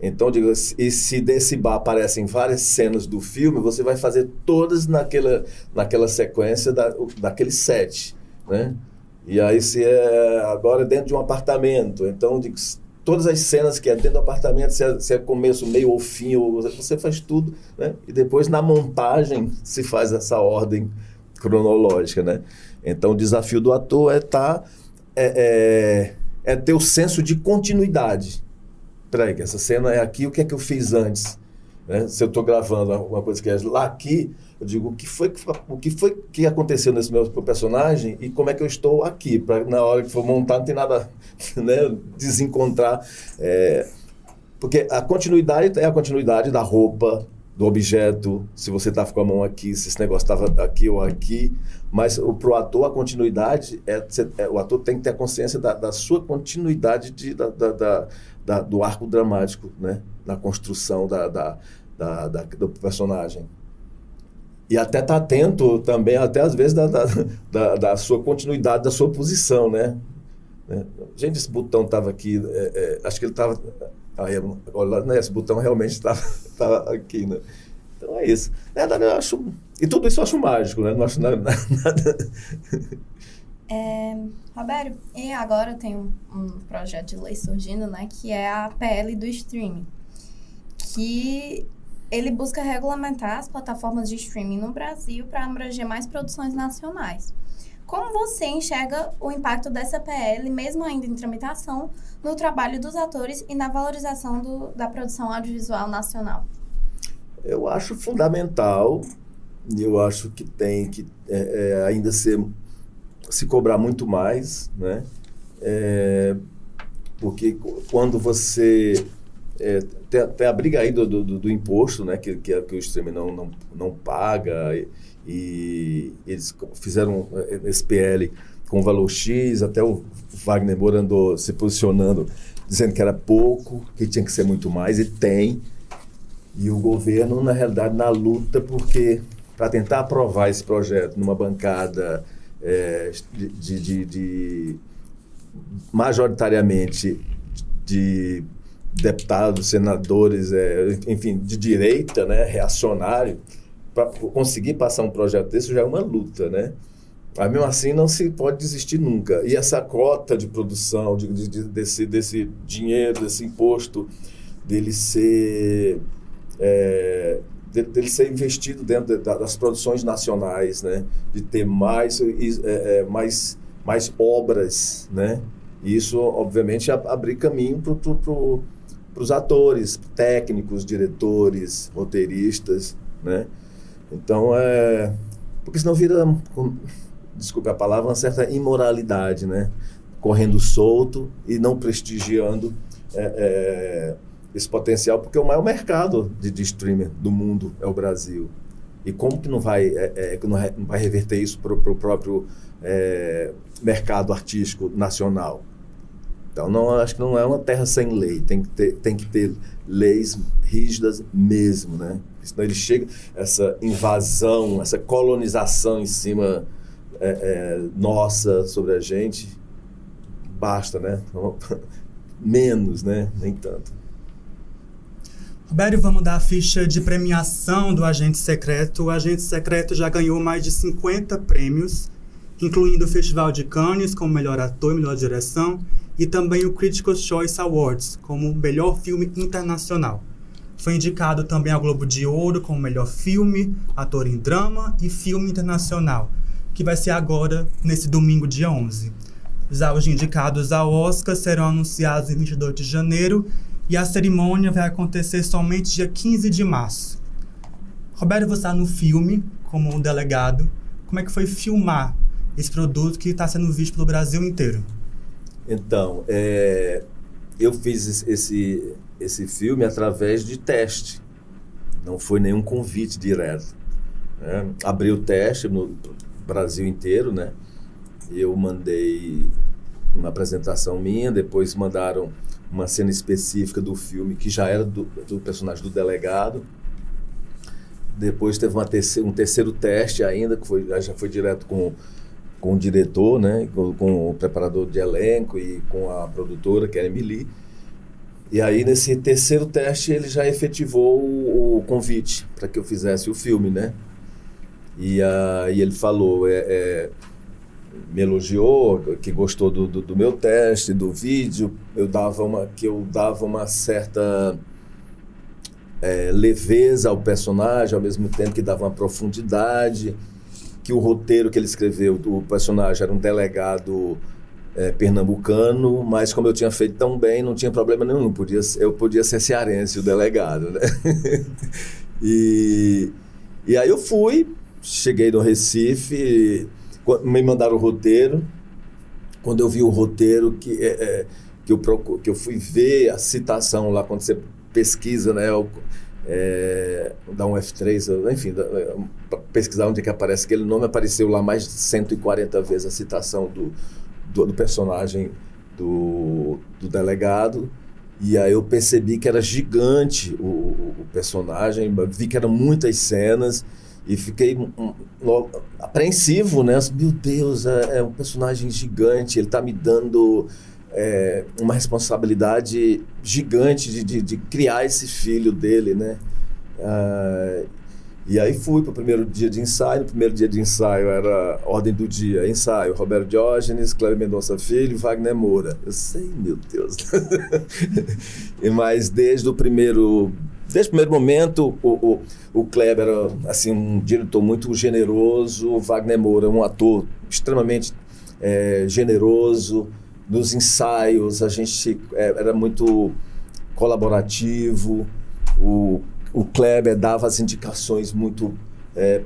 então, e se desse bar aparecem várias cenas do filme, você vai fazer todas naquela sequência daquele set, né? E aí, se agora dentro de um apartamento, então, todas as cenas que é dentro do apartamento, se é começo, meio ou fim, você faz tudo, né? E depois, na montagem, se faz essa ordem cronológica, né? Então, o desafio do ator é ter o senso de continuidade. Peraí, que essa cena é aqui, o que é que eu fiz antes? Né? Se eu estou gravando alguma coisa que é lá aqui, eu digo, o que foi que aconteceu nesse meu personagem e como é que eu estou aqui, para na hora que for montar não tem nada, né, desencontrar. Porque a continuidade é a continuidade da roupa, do objeto, se você estava com a mão aqui, se esse negócio estava aqui ou aqui, mas para o ator a continuidade o ator tem que ter a consciência da sua continuidade do arco dramático, né? Na construção do personagem. E até estar atento também, até às vezes, da sua continuidade, da sua posição, né? Gente, esse botão estava aqui, acho que ele estava... Agora, esse botão realmente estava aqui, né? Então é isso. Eu acho, e tudo isso eu acho mágico, né? Não acho nada... Roberto, e agora tem um projeto de lei surgindo, né? Que é a PL do streaming. Que ele busca regulamentar as plataformas de streaming no Brasil para abranger mais produções nacionais. Como você enxerga o impacto dessa PL, mesmo ainda em tramitação, no trabalho dos atores e na valorização da produção audiovisual nacional? Eu acho fundamental, e eu acho que tem que ainda se cobrar muito mais, né? Porque quando você... tem a briga aí do imposto, né? Que o streaming não paga... E eles fizeram esse PL com valor X, até o Wagner Moura andou se posicionando, dizendo que era pouco, que tinha que ser muito mais, e tem. E o governo, na realidade, na luta, porque para tentar aprovar esse projeto numa bancada majoritariamente de deputados, senadores, enfim, de direita, né, reacionário, para conseguir passar um projeto desse já é uma luta, né? Mas mesmo assim não se pode desistir nunca. E essa cota de produção, desse dinheiro, desse imposto, dele ser investido dentro das produções nacionais, né? De ter mais obras, né? E isso, obviamente, abrir caminho para os atores, técnicos, diretores, roteiristas, né? Então, porque senão vira, desculpe a palavra, uma certa imoralidade, né? Correndo solto e não prestigiando esse potencial, porque o maior mercado de streaming do mundo é o Brasil. E como que não vai reverter isso para o próprio mercado artístico nacional? Então, acho que não é uma terra sem lei, tem que ter leis rígidas mesmo, né? Senão ele chega, essa invasão, essa colonização em cima nossa sobre a gente, basta, né? Menos, né? Nem tanto. Roberto, vamos dar a ficha de premiação do Agente Secreto. O Agente Secreto já ganhou mais de 50 prêmios, incluindo o Festival de Cannes como melhor ator e melhor direção, e também o Critics' Choice Awards como melhor filme internacional. Foi indicado também ao Globo de Ouro como melhor filme, ator em drama e filme internacional, que vai ser agora, nesse domingo, dia 11. Já os indicados ao Oscar serão anunciados em 22 de janeiro e a cerimônia vai acontecer somente dia 15 de março. Roberto, você está no filme como um delegado. Como é que foi filmar esse produto que está sendo visto pelo Brasil inteiro? Então, eu fiz esse filme através de teste. Não foi nenhum convite direto, né? Abri o teste no Brasil inteiro, né? Eu mandei uma apresentação minha, depois mandaram uma cena específica do filme que já era do personagem do delegado. Depois teve um terceiro teste ainda, que já foi direto com o diretor, né, com o preparador de elenco e com a produtora, que era Emily. E aí, nesse terceiro teste, ele já efetivou o convite para que eu fizesse o filme, né? E aí ele falou, me elogiou, que gostou do meu teste, do vídeo, que eu dava uma certa leveza ao personagem, ao mesmo tempo que dava uma profundidade, que o roteiro que ele escreveu, o personagem era um delegado pernambucano, mas como eu tinha feito tão bem, não tinha problema nenhum, eu podia ser cearense, o delegado, né? E aí eu cheguei no Recife, me mandaram o roteiro. Quando eu vi o roteiro, que eu fui ver a citação lá, quando você pesquisa, né, dá um F3, enfim, pesquisar onde é que aparece aquele nome, apareceu lá mais de 140 vezes a citação do personagem do delegado. E aí eu percebi que era gigante o personagem, vi que eram muitas cenas e fiquei apreensivo, né? Meu Deus, é um personagem gigante, ele está me dando uma responsabilidade gigante de criar esse filho dele, né? E aí fui para o primeiro dia de ensaio. No primeiro dia de ensaio era ordem do dia, ensaio, Roberto Diógenes, Cléber Mendonça Filho, Wagner Moura. Eu sei, meu Deus. Mas desde o primeiro momento, o Cléber era assim, um diretor muito generoso, o Wagner Moura um ator extremamente generoso. Nos ensaios a gente era muito colaborativo, o Kleber dava as indicações muito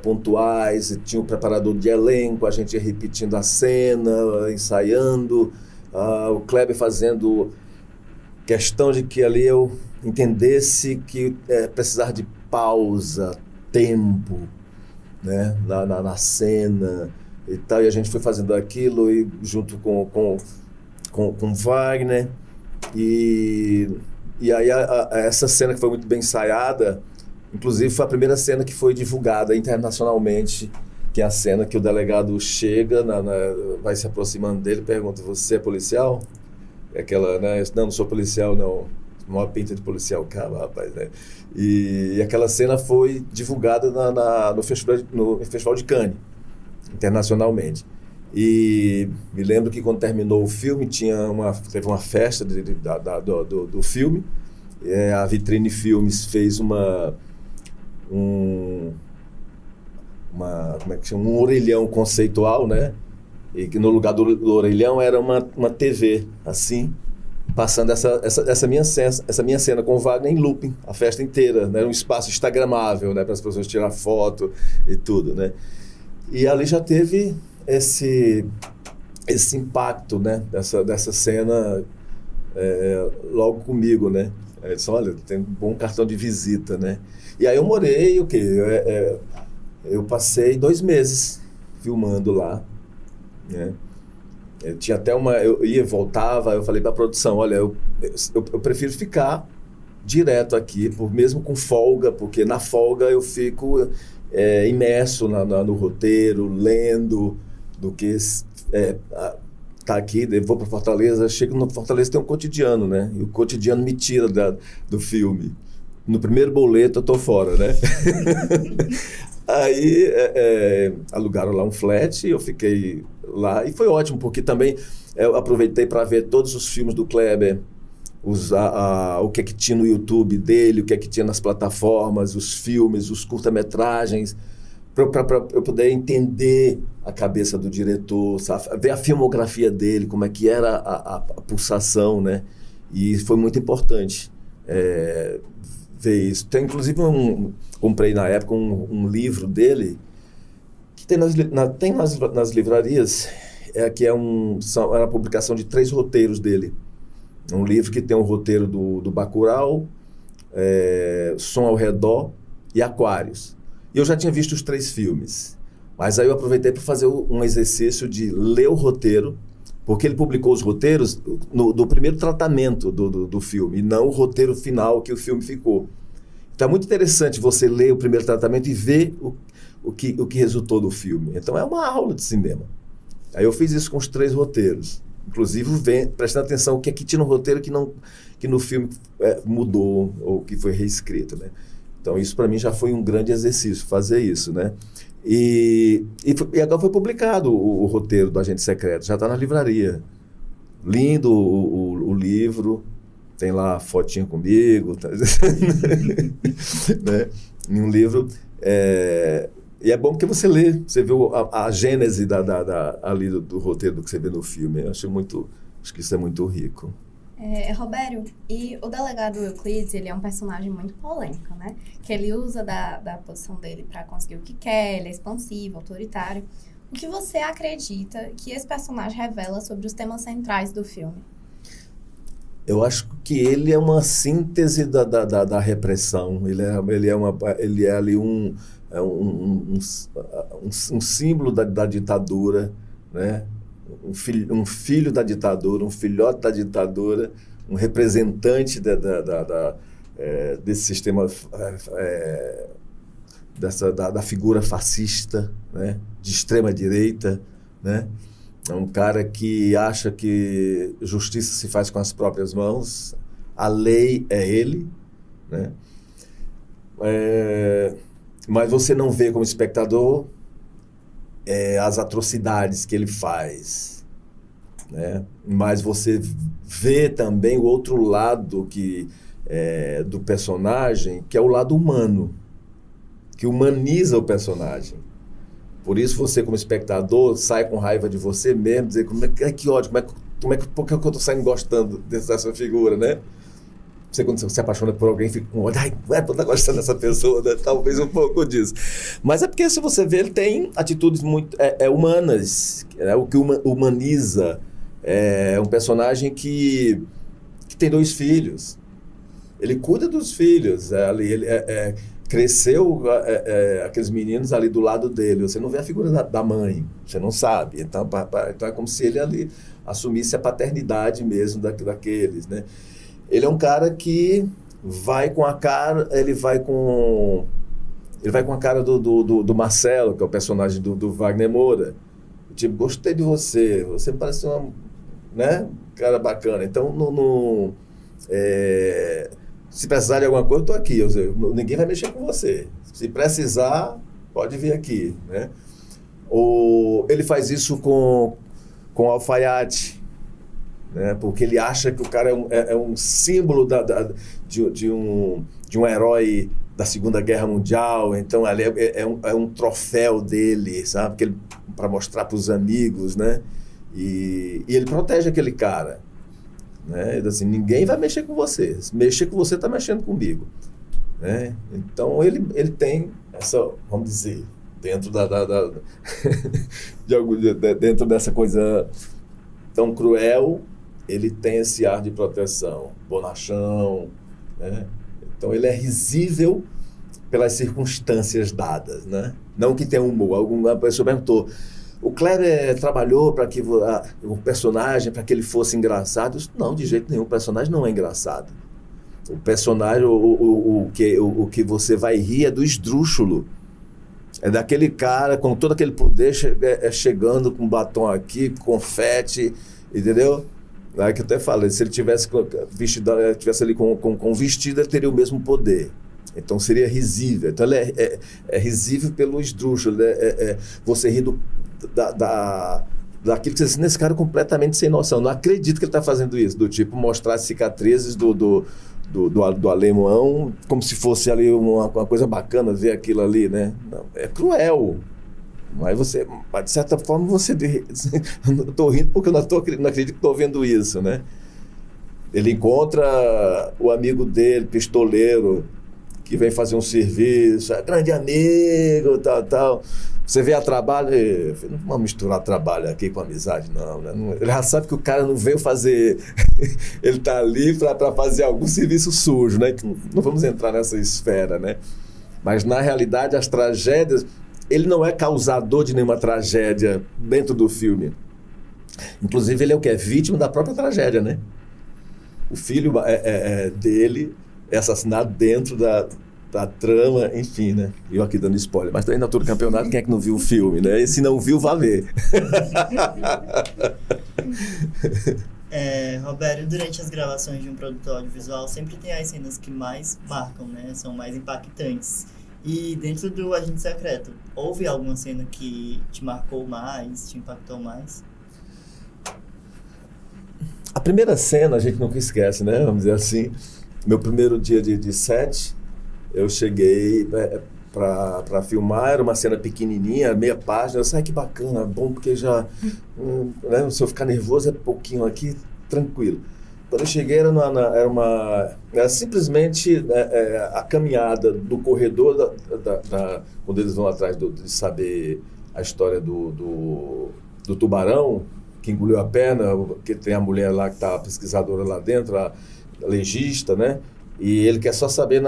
pontuais, tinha o preparador de elenco, a gente ia repetindo a cena, ensaiando, o Kleber fazendo questão de que ali eu entendesse que precisar de pausa, tempo, né, na cena e tal, e a gente foi fazendo aquilo e junto com Wagner, e aí essa cena que foi muito bem ensaiada, inclusive foi a primeira cena que foi divulgada internacionalmente, que é a cena que o delegado chega, vai se aproximando dele, pergunta: você é policial? É aquela, né? Não sou policial, não. maior pinta de policial, cara, rapaz, né? E aquela cena foi divulgada no Festival de Cannes, internacionalmente. E me lembro que quando terminou o filme, teve uma festa do filme. A Vitrine Filmes fez como é que chama? Um orelhão conceitual, né? E que no lugar do orelhão era uma TV, assim, passando essa minha cena com o Wagner em looping, a festa inteira, né? Era um espaço instagramável, né? Para as pessoas tirar foto e tudo, né? E ali já teve esse impacto, né? Dessa cena logo comigo, né? Ele disse, olha, tem um bom cartão de visita, né? E aí eu morei, eu passei 2 meses filmando lá, né? Eu tinha até eu ia e voltava, eu falei para a produção, olha, eu prefiro ficar direto aqui, mesmo com folga, porque na folga eu fico imerso no roteiro, lendo, do que tá aqui, eu vou para Fortaleza, chego no Fortaleza, tem um cotidiano, né? E o cotidiano me tira do filme. No primeiro boleto eu tô fora, né? Aí alugaram lá um flat e eu fiquei lá. E foi ótimo, porque também eu aproveitei para ver todos os filmes do Kleber, o que é que tinha no YouTube dele, o que é que tinha nas plataformas, os filmes, os curta-metragens, para eu poder entender a cabeça do diretor, sabe? Ver a filmografia dele, como é que era a pulsação, né? E foi muito importante ver isso. Tem, inclusive, comprei na época um livro dele, que tem nas livrarias, que é uma publicação de 3 roteiros dele. É um livro que tem um roteiro do Bacurau, Som ao Redor e Aquários. E eu já tinha visto os 3 filmes, mas aí eu aproveitei para fazer um exercício de ler o roteiro, porque ele publicou os roteiros do primeiro tratamento do filme, e não o roteiro final que o filme ficou. Então é muito interessante você ler o primeiro tratamento e ver o que resultou do filme. Então é uma aula de cinema. Aí eu fiz isso com os 3 roteiros, inclusive prestando atenção o que é que tinha no roteiro que no filme mudou ou que foi reescrito, né? Então isso para mim já foi um grande exercício, fazer isso, né? E agora foi publicado o roteiro do Agente Secreto, já está na livraria. Lindo o livro, tem lá a fotinha comigo, tá? Né? Em um livro. E é bom porque você lê, você vê a gênese ali do roteiro do que você vê no filme. Eu acho que isso é muito rico. Robério, e o delegado Euclides, ele é um personagem muito polêmico, né? Que ele usa da posição dele para conseguir o que quer, ele é expansivo, autoritário. O que você acredita que esse personagem revela sobre os temas centrais do filme? Eu acho que ele é uma síntese da repressão. Ele é ali um símbolo da ditadura, né? Um filho da ditadura, um filhote da ditadura, um representante desse sistema, da figura fascista, né? De extrema direita, né? É um cara que acha que justiça se faz com as próprias mãos, a lei é ele, né? Mas você não vê como espectador as atrocidades que ele faz, né? Mas você vê também o outro lado do personagem, que é o lado humano, que humaniza o personagem. Por isso você, como espectador, sai com raiva de você mesmo, dizer, que ódio, por que eu estou saindo gostando dessa figura, né? Você, quando você se apaixona por alguém, fica com ódio, eu estou gostando dessa pessoa, né? Talvez um pouco disso. Mas é porque, se você vê, ele tem atitudes muito humanas, né? O que humaniza. É um personagem que tem 2 filhos. Ele cuida dos filhos. Ele cresceu aqueles meninos ali do lado dele. Você não vê a figura da mãe, você não sabe. Então é como se ele ali assumisse a paternidade mesmo daqueles, né? Ele é um cara que vai com a cara, ele vai com a cara do Marcelo, que é o personagem do Wagner Moura. Tipo, gostei de você, você me parece né, cara bacana. Então, Se precisar de alguma coisa, eu estou aqui. Ninguém vai mexer com você. Se precisar, pode vir aqui, né? Ele faz isso com o alfaiate, né? Porque ele acha que o cara é um símbolo de um herói da Segunda Guerra Mundial. Então ali é um troféu dele, sabe? Para mostrar para os amigos, né? E ele protege aquele cara, né? Ele diz assim, ninguém vai mexer com você. Se mexer com você, está mexendo comigo, né? Então ele tem essa, vamos dizer, dentro dentro dessa coisa tão cruel, ele tem esse ar de proteção, bonachão, né? Então ele é risível pelas circunstâncias dadas, né? Não que tenha humor. Alguma pessoa perguntou, o Kleber trabalhou para que o personagem, para que ele fosse engraçado? Eu disse, não, de jeito nenhum, o personagem não é engraçado. O personagem, o que você vai rir é do esdrúxulo. É daquele cara com todo aquele poder chegando com batom aqui, confete, entendeu? Aí que eu até falo, se ele tivesse ali com vestido, ele teria o mesmo poder. Então seria risível. Então ele é risível pelo esdrúxulo. Você ri daquilo que você diz, nesse cara completamente sem noção. Não acredito que ele está fazendo isso. Do tipo, mostrar as cicatrizes do alemão como se fosse ali uma coisa bacana ver aquilo ali, né? Não, é cruel. Mas de certa forma, eu estou rindo porque eu não acredito que estou vendo isso, né? Ele encontra o amigo dele, pistoleiro, que vem fazer um serviço, grande amigo, tal. Você vê a trabalho, não vamos misturar trabalho aqui com amizade, não, né? Ele já sabe que o cara não veio fazer, ele está ali para fazer algum serviço sujo, né? Não vamos entrar nessa esfera, né? Mas, na realidade, as tragédias, ele não é causador de nenhuma tragédia dentro do filme. Inclusive, ele é o que? É vítima da própria tragédia, né? O filho dele é assassinado dentro da trama, enfim, né? Eu aqui dando spoiler, mas também na altura do campeonato, quem é que não viu o filme, né? E se não viu, vá ver. Roberto, durante as gravações de um produto audiovisual, sempre tem as cenas que mais marcam, né? São mais impactantes. E dentro do Agente Secreto, houve alguma cena que te marcou mais, te impactou mais? A primeira cena a gente nunca esquece, né? Vamos dizer assim, meu primeiro dia de set, eu cheguei para filmar, era uma cena pequenininha, meia página, eu disse, que bacana, bom, porque já, né, se eu ficar nervoso é pouquinho aqui, tranquilo. Quando eu cheguei era simplesmente a caminhada do corredor, quando eles vão atrás de saber a história do tubarão, que engoliu a perna, que tem a mulher lá que está a pesquisadora lá dentro, a legista, né? E ele quer só saber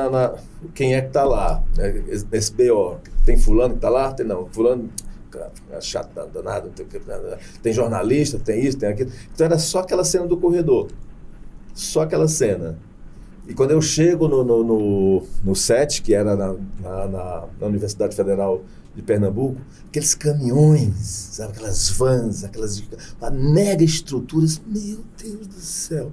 quem é que está lá, né? Esse BO. Tem fulano que está lá? Não, fulano é chato, danado, tem jornalista, tem isso, tem aquilo. Então era só aquela cena do corredor. Só aquela cena. E quando eu chego no set, que era na Universidade Federal de Pernambuco, aqueles caminhões, sabe, aquelas vans, aquelas mega estruturas, meu Deus do céu.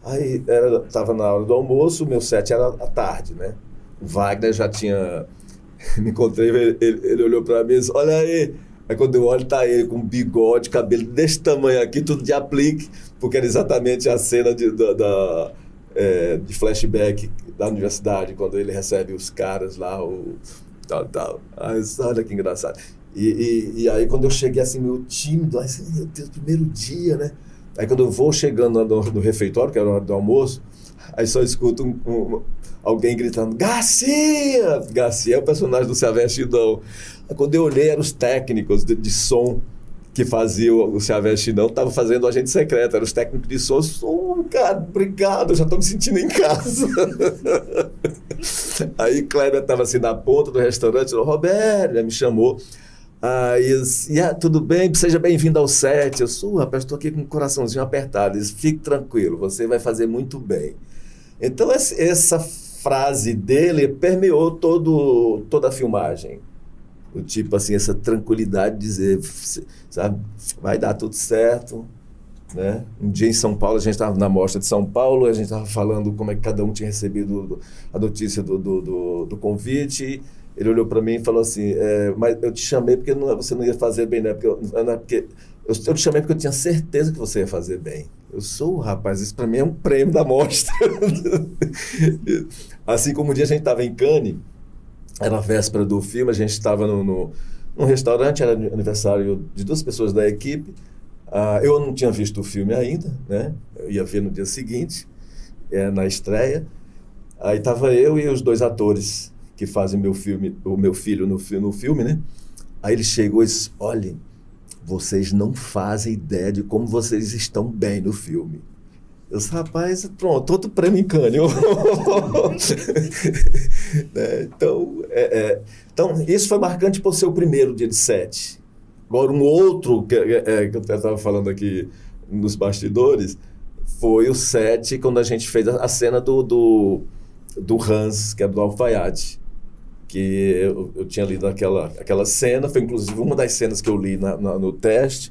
Aí estava na hora do almoço, o meu set era à tarde, né? O Wagner já tinha... Me encontrei, ele olhou para mim e disse, olha aí. Aí quando eu olho, tá ele com bigode, cabelo desse tamanho aqui, tudo de aplique, porque era exatamente a cena de flashback da universidade, quando ele recebe os caras lá, tal. Aí, olha que engraçado. E aí quando eu cheguei assim, meio tímido, aí, meu Deus, primeiro dia, né? Aí quando eu vou chegando no refeitório, que era a hora do almoço, aí só escuto alguém gritando, Garcia! Garcia é o personagem do Se Aveste Não. Aí quando eu olhei, eram os técnicos de som que faziam o Se Aveste Não, estavam fazendo o Agente Secreto, eram os técnicos de som. Cara, obrigado, eu já estou me sentindo em casa. Aí Kleber estava assim na ponta do restaurante, falou, Roberto, ele me chamou. Aí eu disse, tudo bem, seja bem-vindo ao set. Eu sou, rapaz, estou aqui com o coraçãozinho apertado. Ele disse, fique tranquilo, você vai fazer muito bem. Então essa frase dele permeou toda a filmagem. O tipo assim, essa tranquilidade de dizer, sabe, vai dar tudo certo, né? Um dia em São Paulo, a gente estava na mostra de São Paulo, a gente estava falando como é que cada um tinha recebido a notícia do convite. Ele olhou para mim e falou assim, mas eu te chamei porque você não ia fazer bem, né? Porque eu te chamei porque eu tinha certeza que você ia fazer bem. Eu sou, rapaz, isso para mim é um prêmio da mostra. Assim como um dia a gente estava em Cannes, era a véspera do filme, a gente estava num restaurante, era aniversário de 2 pessoas da equipe. Eu não tinha visto o filme ainda, né? Eu ia ver no dia seguinte, na estreia. Aí estava eu e os 2 atores que fazem o meu filho no filme, né? Aí ele chegou e disse, olhem, vocês não fazem ideia de como vocês estão bem no filme. Eu disse, rapaz, pronto, outro prêmio em Cannes. Então, isso foi marcante por ser o primeiro dia de set. Agora, um outro que eu estava falando aqui nos bastidores foi o set quando a gente fez a cena do Hans, que é do Alfaiate. Que eu tinha lido aquela cena, foi inclusive uma das cenas que eu li no teste.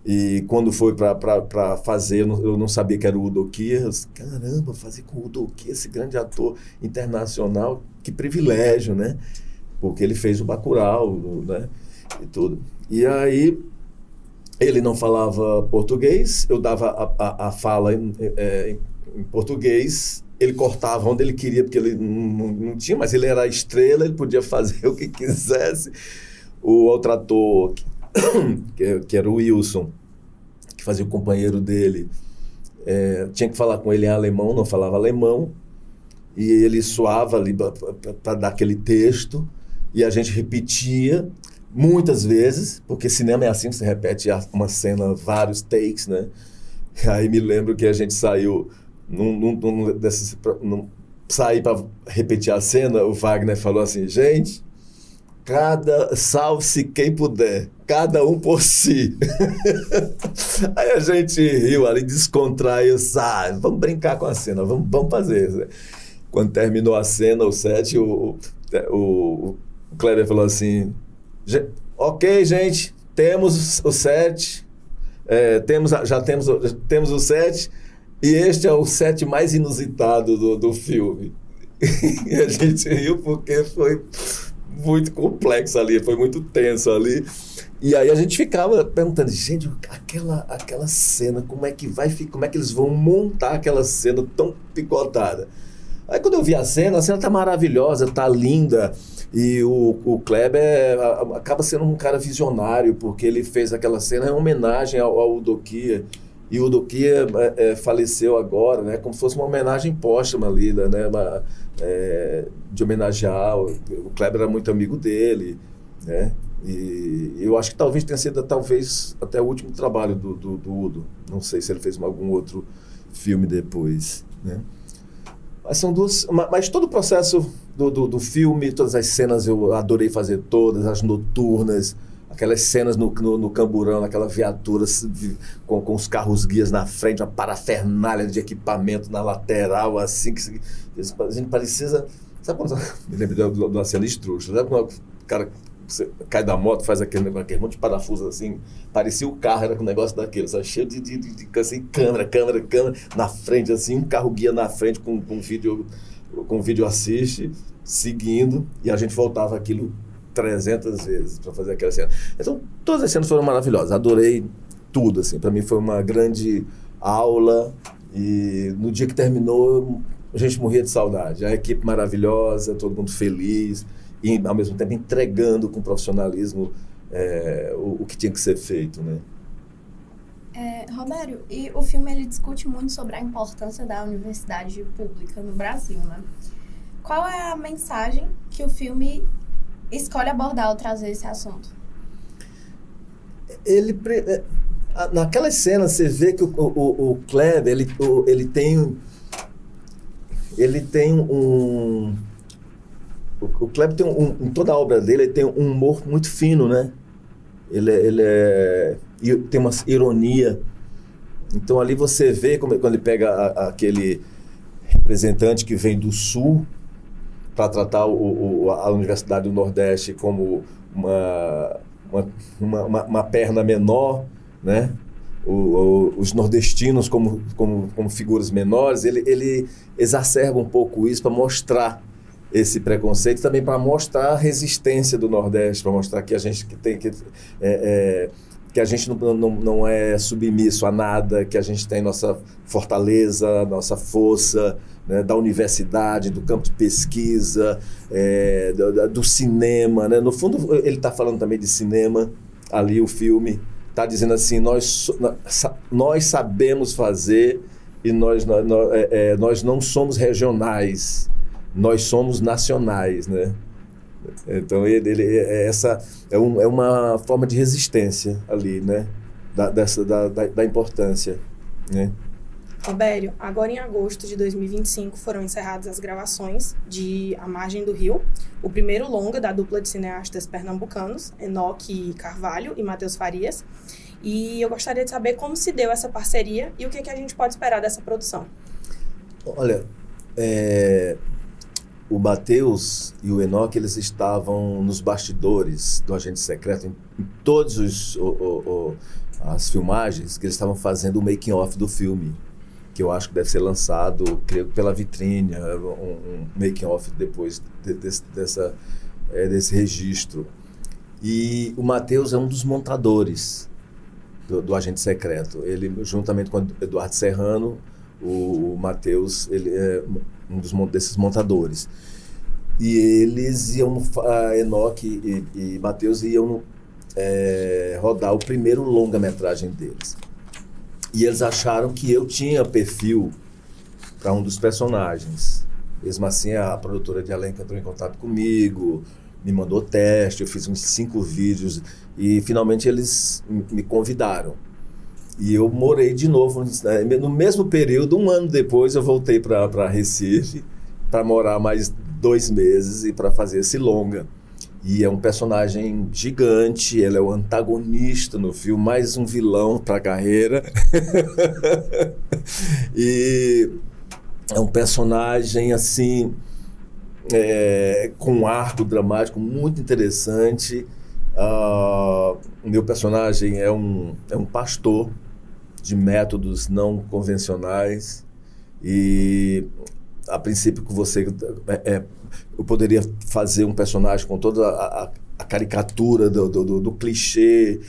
E quando foi para fazer, eu não sabia que era o Udo Kier. Eu disse, caramba, fazer com o Udo Kier, esse grande ator internacional, que privilégio, né? Porque ele fez o Bacurau, né? E tudo. E aí, ele não falava português, eu dava a fala em português, ele cortava onde ele queria, porque ele não tinha, mas ele era a estrela, ele podia fazer o que quisesse. O outro ator, que era o Wilson, que fazia o companheiro dele, tinha que falar com ele em alemão, não falava alemão, e ele suava ali para dar aquele texto, e a gente repetia muitas vezes, porque cinema é assim, você repete uma cena, vários takes, né? Aí me lembro que a gente saiu sair para repetir a cena, o Wagner falou assim, gente, salve-se quem puder, cada um por si. Aí a gente riu ali, descontraiu, vamos brincar com a cena, vamos fazer. Quando terminou a cena, o set, o Kleber falou assim, ok, gente, temos o set, já temos o set, e este é o set mais inusitado do filme. E a gente riu porque foi muito complexo ali, foi muito tenso ali. E aí a gente ficava perguntando, gente, aquela cena, como é que eles vão montar aquela cena tão picotada? Aí quando eu vi a cena tá maravilhosa, tá linda. E o Kleber acaba sendo um cara visionário, porque ele fez aquela cena em homenagem ao Udo Kier. E o Udo Kier faleceu agora, né, como se fosse uma homenagem póstuma ali, né, de homenagear. O Kleber era muito amigo dele, né, e eu acho que talvez tenha sido até o último trabalho do Udo. Não sei se ele fez algum outro filme depois, né. Mas todo o processo do filme, todas as cenas eu adorei fazer todas, as noturnas, aquelas cenas no Camburão, naquela viatura com os carros guias na frente, uma parafernália de equipamento na lateral, assim, que a gente parecia... Sabe quando... Me lembro de uma cena estrúxula, sabe quando o cara cai da moto, faz aquele monte de parafuso assim, parecia o carro, era com um negócio daquele, sabe? Cheio de assim, câmera na frente, assim, um carro guia na frente com vídeo assiste, seguindo, e a gente voltava aquilo 300 vezes para fazer aquela cena. Então, todas as cenas foram maravilhosas, adorei tudo, assim, para mim foi uma grande aula, e no dia que terminou, a gente morria de saudade, a equipe maravilhosa, todo mundo feliz, e ao mesmo tempo entregando com profissionalismo o que tinha que ser feito, né? Robério, e o filme ele discute muito sobre a importância da universidade pública no Brasil, né? Qual é a mensagem que o filme escolhe abordar ao trazer esse assunto? Naquelas cenas você vê que o Kleber ele tem um... O Kleber tem em toda a obra dele, ele tem um humor muito fino, né? Ele tem uma ironia. Então ali você vê quando ele pega aquele representante que vem do Sul para tratar a Universidade do Nordeste como uma perna menor, né? os nordestinos como figuras menores, ele exacerba um pouco isso para mostrar esse preconceito, também para mostrar a resistência do Nordeste, para mostrar que a gente que a gente não é submisso a nada, que a gente tem nossa fortaleza, nossa força, né, da universidade, do campo de pesquisa, do cinema, né? No fundo, ele está falando também de cinema, ali o filme está dizendo assim, nós sabemos fazer e nós não somos regionais, nós somos nacionais, né? Então essa é uma forma de resistência ali, né? Da importância, né? Robério, agora em agosto de 2025 foram encerradas as gravações de A Margem do Rio, o primeiro longa da dupla de cineastas pernambucanos, Enoque Carvalho e Matheus Farias. E eu gostaria de saber como se deu essa parceria e o que a gente pode esperar dessa produção. Olha, o Matheus e o Enoque, eles estavam nos bastidores do Agente Secreto, em todas as filmagens, que eles estavam fazendo o making-off do filme, que eu acho que deve ser lançado, creio, pela Vitrine, um making-off depois desse registro. E o Matheus é um dos montadores do Agente Secreto. Ele, juntamente com o Eduardo Serrano, o Matheus, ele é um desses montadores. E eles iam, Enoque e Matheus iam rodar o primeiro longa-metragem deles. E eles acharam que eu tinha perfil para um dos personagens. Mesmo assim, a produtora de elenco entrou em contato comigo, me mandou teste, eu fiz uns 5 vídeos e finalmente eles me convidaram. E eu morei de novo, no mesmo período, 1 ano depois eu voltei para Recife para morar mais 2 meses e para fazer esse longa. E é um personagem gigante, ele é o antagonista no filme, mais um vilão para a carreira. E é um personagem assim, com um arco dramático muito interessante. O meu personagem é um pastor de métodos não convencionais e a princípio que eu poderia fazer um personagem com toda a caricatura do clichê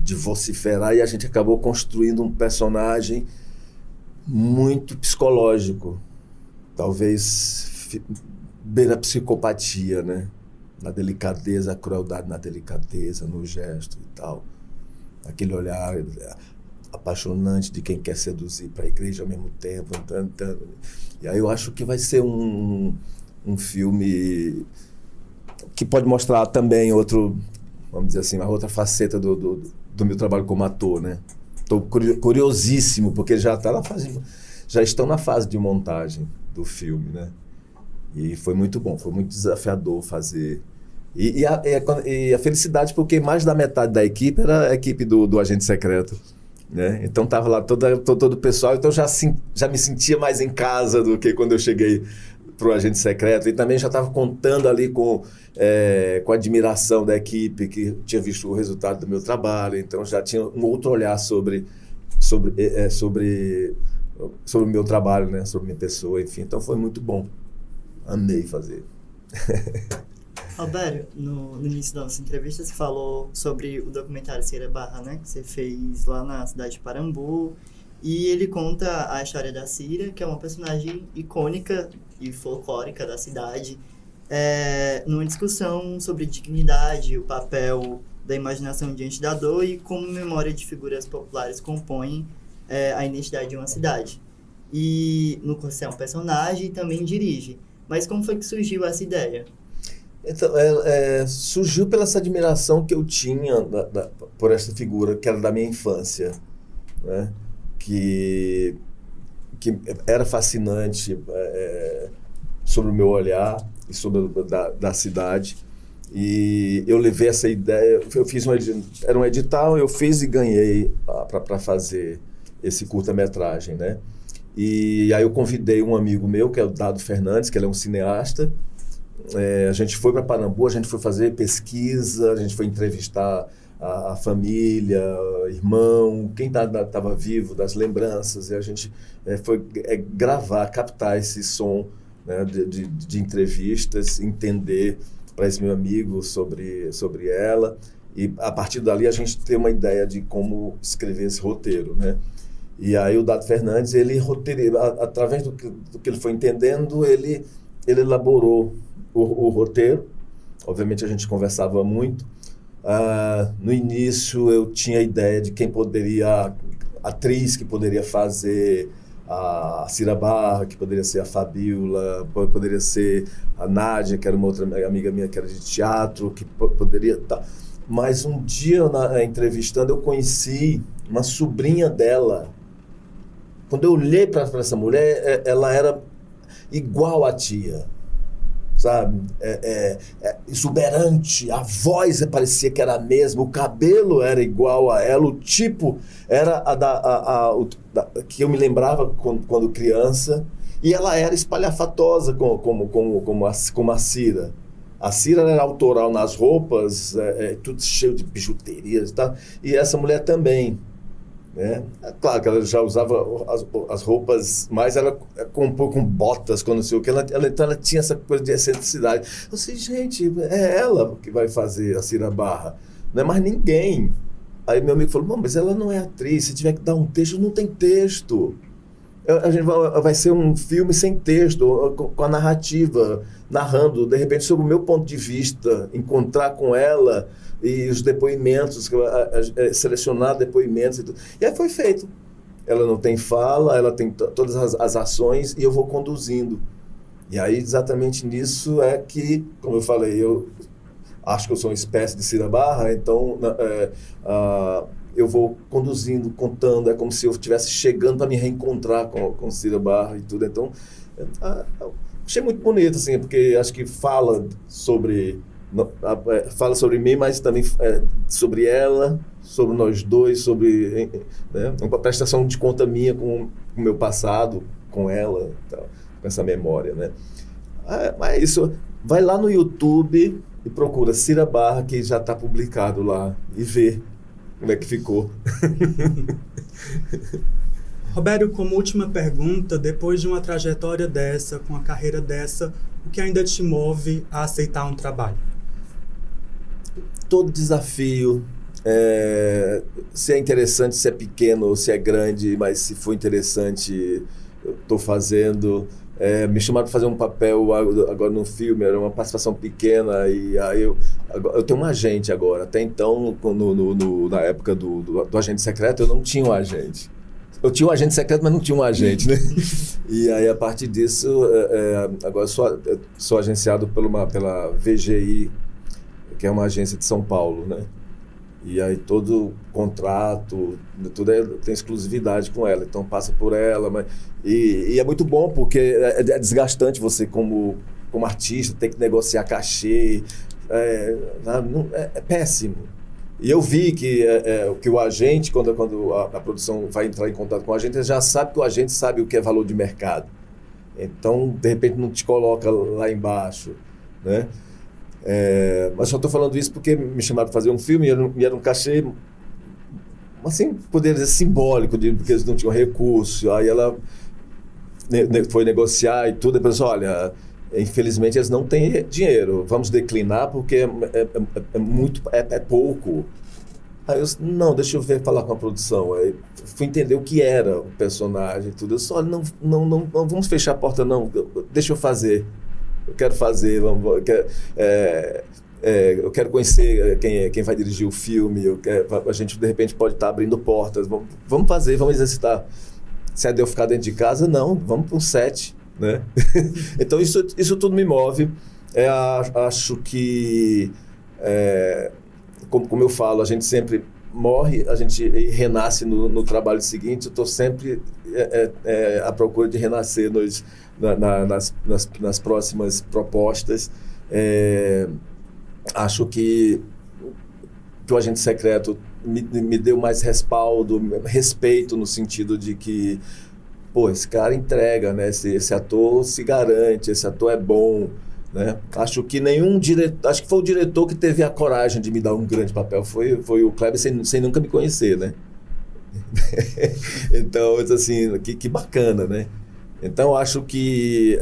de vociferar, e a gente acabou construindo um personagem muito psicológico, talvez beira a psicopatia, né? Na delicadeza, a crueldade na delicadeza, no gesto e tal. Aquele olhar apaixonante de quem quer seduzir para a igreja ao mesmo tempo. E aí eu acho que vai ser um filme que pode mostrar também vamos dizer assim, uma outra faceta do meu trabalho como ator, né? Estou curiosíssimo, porque já estão na fase de montagem do filme, né? E foi muito bom, foi muito desafiador fazer. E a felicidade, porque mais da metade da equipe era a equipe do Agente Secreto, né? Então estava lá todo o pessoal, então já me sentia mais em casa do que quando eu cheguei para o Agente Secreto, e também já estava contando ali com a admiração da equipe que tinha visto o resultado do meu trabalho, então já tinha um outro olhar sobre o meu trabalho, né? Sobre minha pessoa, enfim, então foi muito bom, amei fazer. Albério, no início da nossa entrevista você falou sobre o documentário Cira Barra, né? Que você fez lá na cidade de Parambu, e ele conta a história da Cira, que é uma personagem icônica e folclórica da cidade, numa discussão sobre dignidade, o papel da imaginação diante da dor e como memória de figuras populares compõem a identidade de uma cidade. E no você é um personagem e também dirige. Mas como foi que surgiu essa ideia? Então, surgiu pela essa admiração que eu tinha por essa figura, que era da minha infância, né? Que era fascinante sobre o meu olhar e sobre da cidade. E eu levei essa ideia, era um edital, eu fiz e ganhei para fazer esse curta-metragem, né? E aí eu convidei um amigo meu, que é o Dado Fernandes, que ele é um cineasta. A gente foi para Parambu, a gente foi fazer pesquisa, a gente foi entrevistar a família, irmão, quem estava vivo, das lembranças, e a gente foi gravar, captar esse som, né, de entrevistas, entender para esse meu amigo sobre ela, e a partir dali a gente tem uma ideia de como escrever esse roteiro, né? E aí o Dado Fernandes, ele através do que ele foi entendendo, ele elaborou o roteiro. Obviamente a gente conversava muito. No início eu tinha a ideia de quem poderia, atriz que poderia fazer a Cira Barra, que poderia ser a Fabíola, poderia ser a Nádia, que era uma outra amiga minha que era de teatro, que poderia estar. Mas um dia, entrevistando, eu conheci uma sobrinha dela. Quando eu olhei para essa mulher, ela era igual à tia, sabe? Exuberante, a voz parecia que era a mesma, o cabelo era igual a ela, o tipo era que eu me lembrava quando criança, e ela era espalhafatosa como a Cira. A Cira era autoral nas roupas, tudo cheio de bijuterias e tal, e essa mulher também. É claro que ela já usava as roupas, mas ela com botas, com não sei o que, então ela tinha essa coisa de excentricidade. Eu sei, gente, é ela que vai fazer a Cira Barra, não é mais ninguém. Aí meu amigo falou, mas ela não é atriz, se tiver que dar um texto, não tem texto. A gente vai ser um filme sem texto, com a narrativa, narrando, de repente, sobre o meu ponto de vista, encontrar com ela e os depoimentos, selecionar depoimentos e tudo. E aí foi feito. Ela não tem fala, ela tem todas as ações e eu vou conduzindo. E aí, exatamente nisso é que, como eu falei, eu acho que eu sou uma espécie de Cira Barra, então eu vou conduzindo, contando, é como se eu estivesse chegando para me reencontrar com Cira Barra e tudo. Então, achei muito bonito, assim, porque acho que fala sobre mim, mas também sobre ela, sobre nós dois, sobre, né, uma prestação de conta minha com o meu passado, com ela, então, com essa memória, né? Mas isso, vai lá no YouTube e procura Cira Barra, que já está publicado lá, e vê como é que ficou. Robério, como última pergunta, depois de uma trajetória dessa, com uma carreira dessa, o que ainda te move a aceitar um trabalho? Todo desafio, se é interessante, se é pequeno ou se é grande, mas se for interessante, eu estou fazendo. Me chamaram para fazer um papel agora no filme, era uma participação pequena, e aí eu tenho um agente agora. Até então, na época do agente secreto, eu não tinha um agente. Eu tinha um agente secreto, mas não tinha um agente, né? E aí, a partir disso, agora eu sou agenciado pela VGI, que é uma agência de São Paulo, né? E aí todo contrato, tudo tem exclusividade com ela, então passa por ela. E é muito bom, porque é desgastante você como artista, ter que negociar cachê, é péssimo. E eu vi que o agente, quando a produção vai entrar em contato com o agente, ele já sabe que o agente sabe o que é valor de mercado. Então, de repente, não te coloca lá embaixo, né? Mas só estou falando isso porque me chamaram para fazer um filme e era um cachê, assim, poderia dizer simbólico, porque eles não tinham recurso. Aí ela foi negociar e tudo, e depois, olha, infelizmente eles não têm dinheiro, vamos declinar porque é pouco. Aí eu disse, não, deixa eu falar com a produção. Aí fui entender o que era o personagem e tudo. Eu disse, olha, não vamos fechar a porta não, deixa eu fazer. Eu quero fazer, eu quero conhecer quem vai dirigir o filme, a gente de repente pode estar abrindo portas, vamos fazer, vamos exercitar. Se é de eu ficar dentro de casa, não, vamos para um set, né? Então isso tudo me move. Acho que, como eu falo, a gente sempre morre, a gente renasce no trabalho seguinte. Eu estou sempre à procura de renascer nas próximas propostas. Acho que o agente secreto me deu mais respaldo, respeito, no sentido de que, pô, esse cara entrega, né? Esse ator se garante, esse ator é bom. né? Acho que nenhum diretor, acho que foi o diretor que teve a coragem de me dar um grande papel, foi o Kleber sem nunca me conhecer, né? Então, assim, que bacana, né? Então, acho que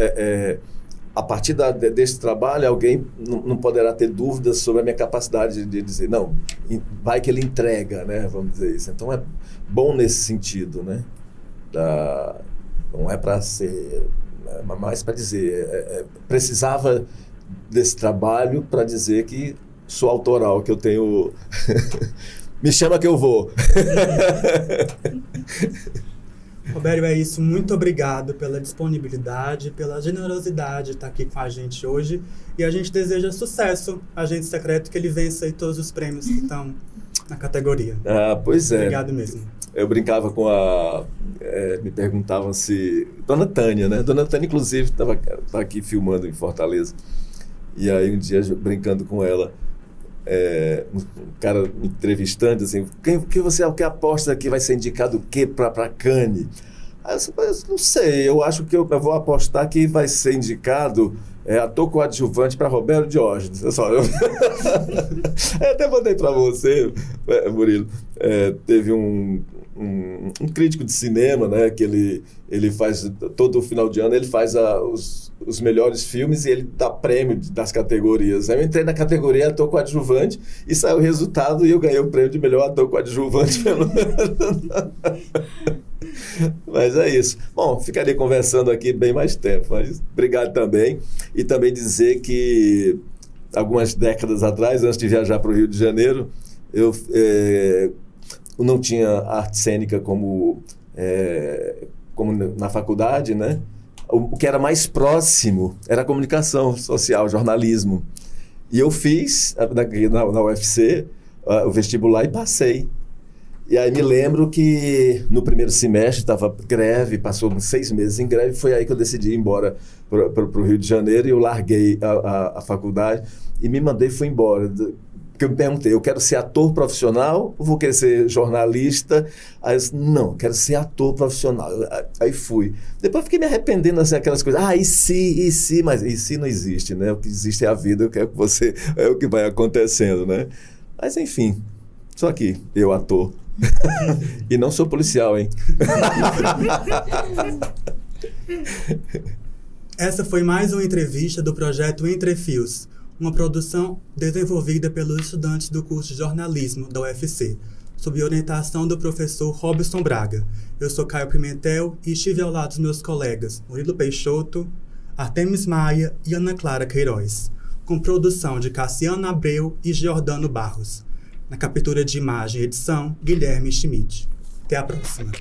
a partir desse trabalho, alguém não poderá ter dúvidas sobre a minha capacidade de dizer, não, vai que ele entrega, né? Vamos dizer isso. Então, é bom nesse sentido, né? Não é para ser, mas para dizer, precisava desse trabalho para dizer que sou autoral, que eu tenho... Me chama que eu vou. Robério, é isso. Muito obrigado pela disponibilidade, pela generosidade de estar aqui com a gente hoje. E a gente deseja sucesso, Agente Secreto, que ele vença aí todos os prêmios que estão na categoria. Pois é. Obrigado mesmo. Eu brincava com me perguntavam se... Dona Tânia, né? Dona Tânia, inclusive, estava aqui filmando em Fortaleza. E aí, um dia, brincando com ela, um cara me entrevistando, assim, o que aposta que vai ser indicado o quê para Cannes? Aí eu não sei, eu acho que eu vou apostar que vai ser indicado ator coadjuvante para Roberto Diógenes. Eu até mandei para você, Murilo, teve um crítico de cinema, né, que ele faz, todo final de ano, ele faz os melhores filmes e ele dá prêmio das categorias. Aí eu entrei na categoria ator coadjuvante e saiu o resultado e eu ganhei o prêmio de melhor ator coadjuvante. Mas é isso. Bom, ficaria conversando aqui bem mais tempo, mas obrigado também. E também dizer que algumas décadas atrás, antes de viajar para o Rio de Janeiro, eu não tinha arte cênica como na faculdade, né? O que era mais próximo era a comunicação social, jornalismo. E eu fiz na UFC o vestibular e passei. E aí me lembro que no primeiro semestre estava greve, passou 6 meses em greve, foi aí que eu decidi ir embora para o Rio de Janeiro e eu larguei a faculdade e me mandei e fui embora. Porque eu me perguntei, eu quero ser ator profissional ou vou querer ser jornalista? Aí eu disse, não, quero ser ator profissional. Aí fui. Depois fiquei me arrependendo, assim, aquelas coisas. E se, mas e se não existe, né? O que existe é a vida, eu quero que você... É o que vai acontecendo, né? Mas enfim, só aqui, eu ator. E não sou policial, hein? Essa foi mais uma entrevista do projeto Entre Fios, uma produção desenvolvida pelos estudantes do curso de jornalismo da UFC, sob orientação do professor Robson Braga. Eu sou Caio Pimentel e estive ao lado dos meus colegas Murilo Peixoto, Artemis Maia e Ana Clara Queiroz, com produção de Cassiano Abreu e Giordano Barros. Na captura de imagem e edição, Guilherme Schmidt. Até a próxima.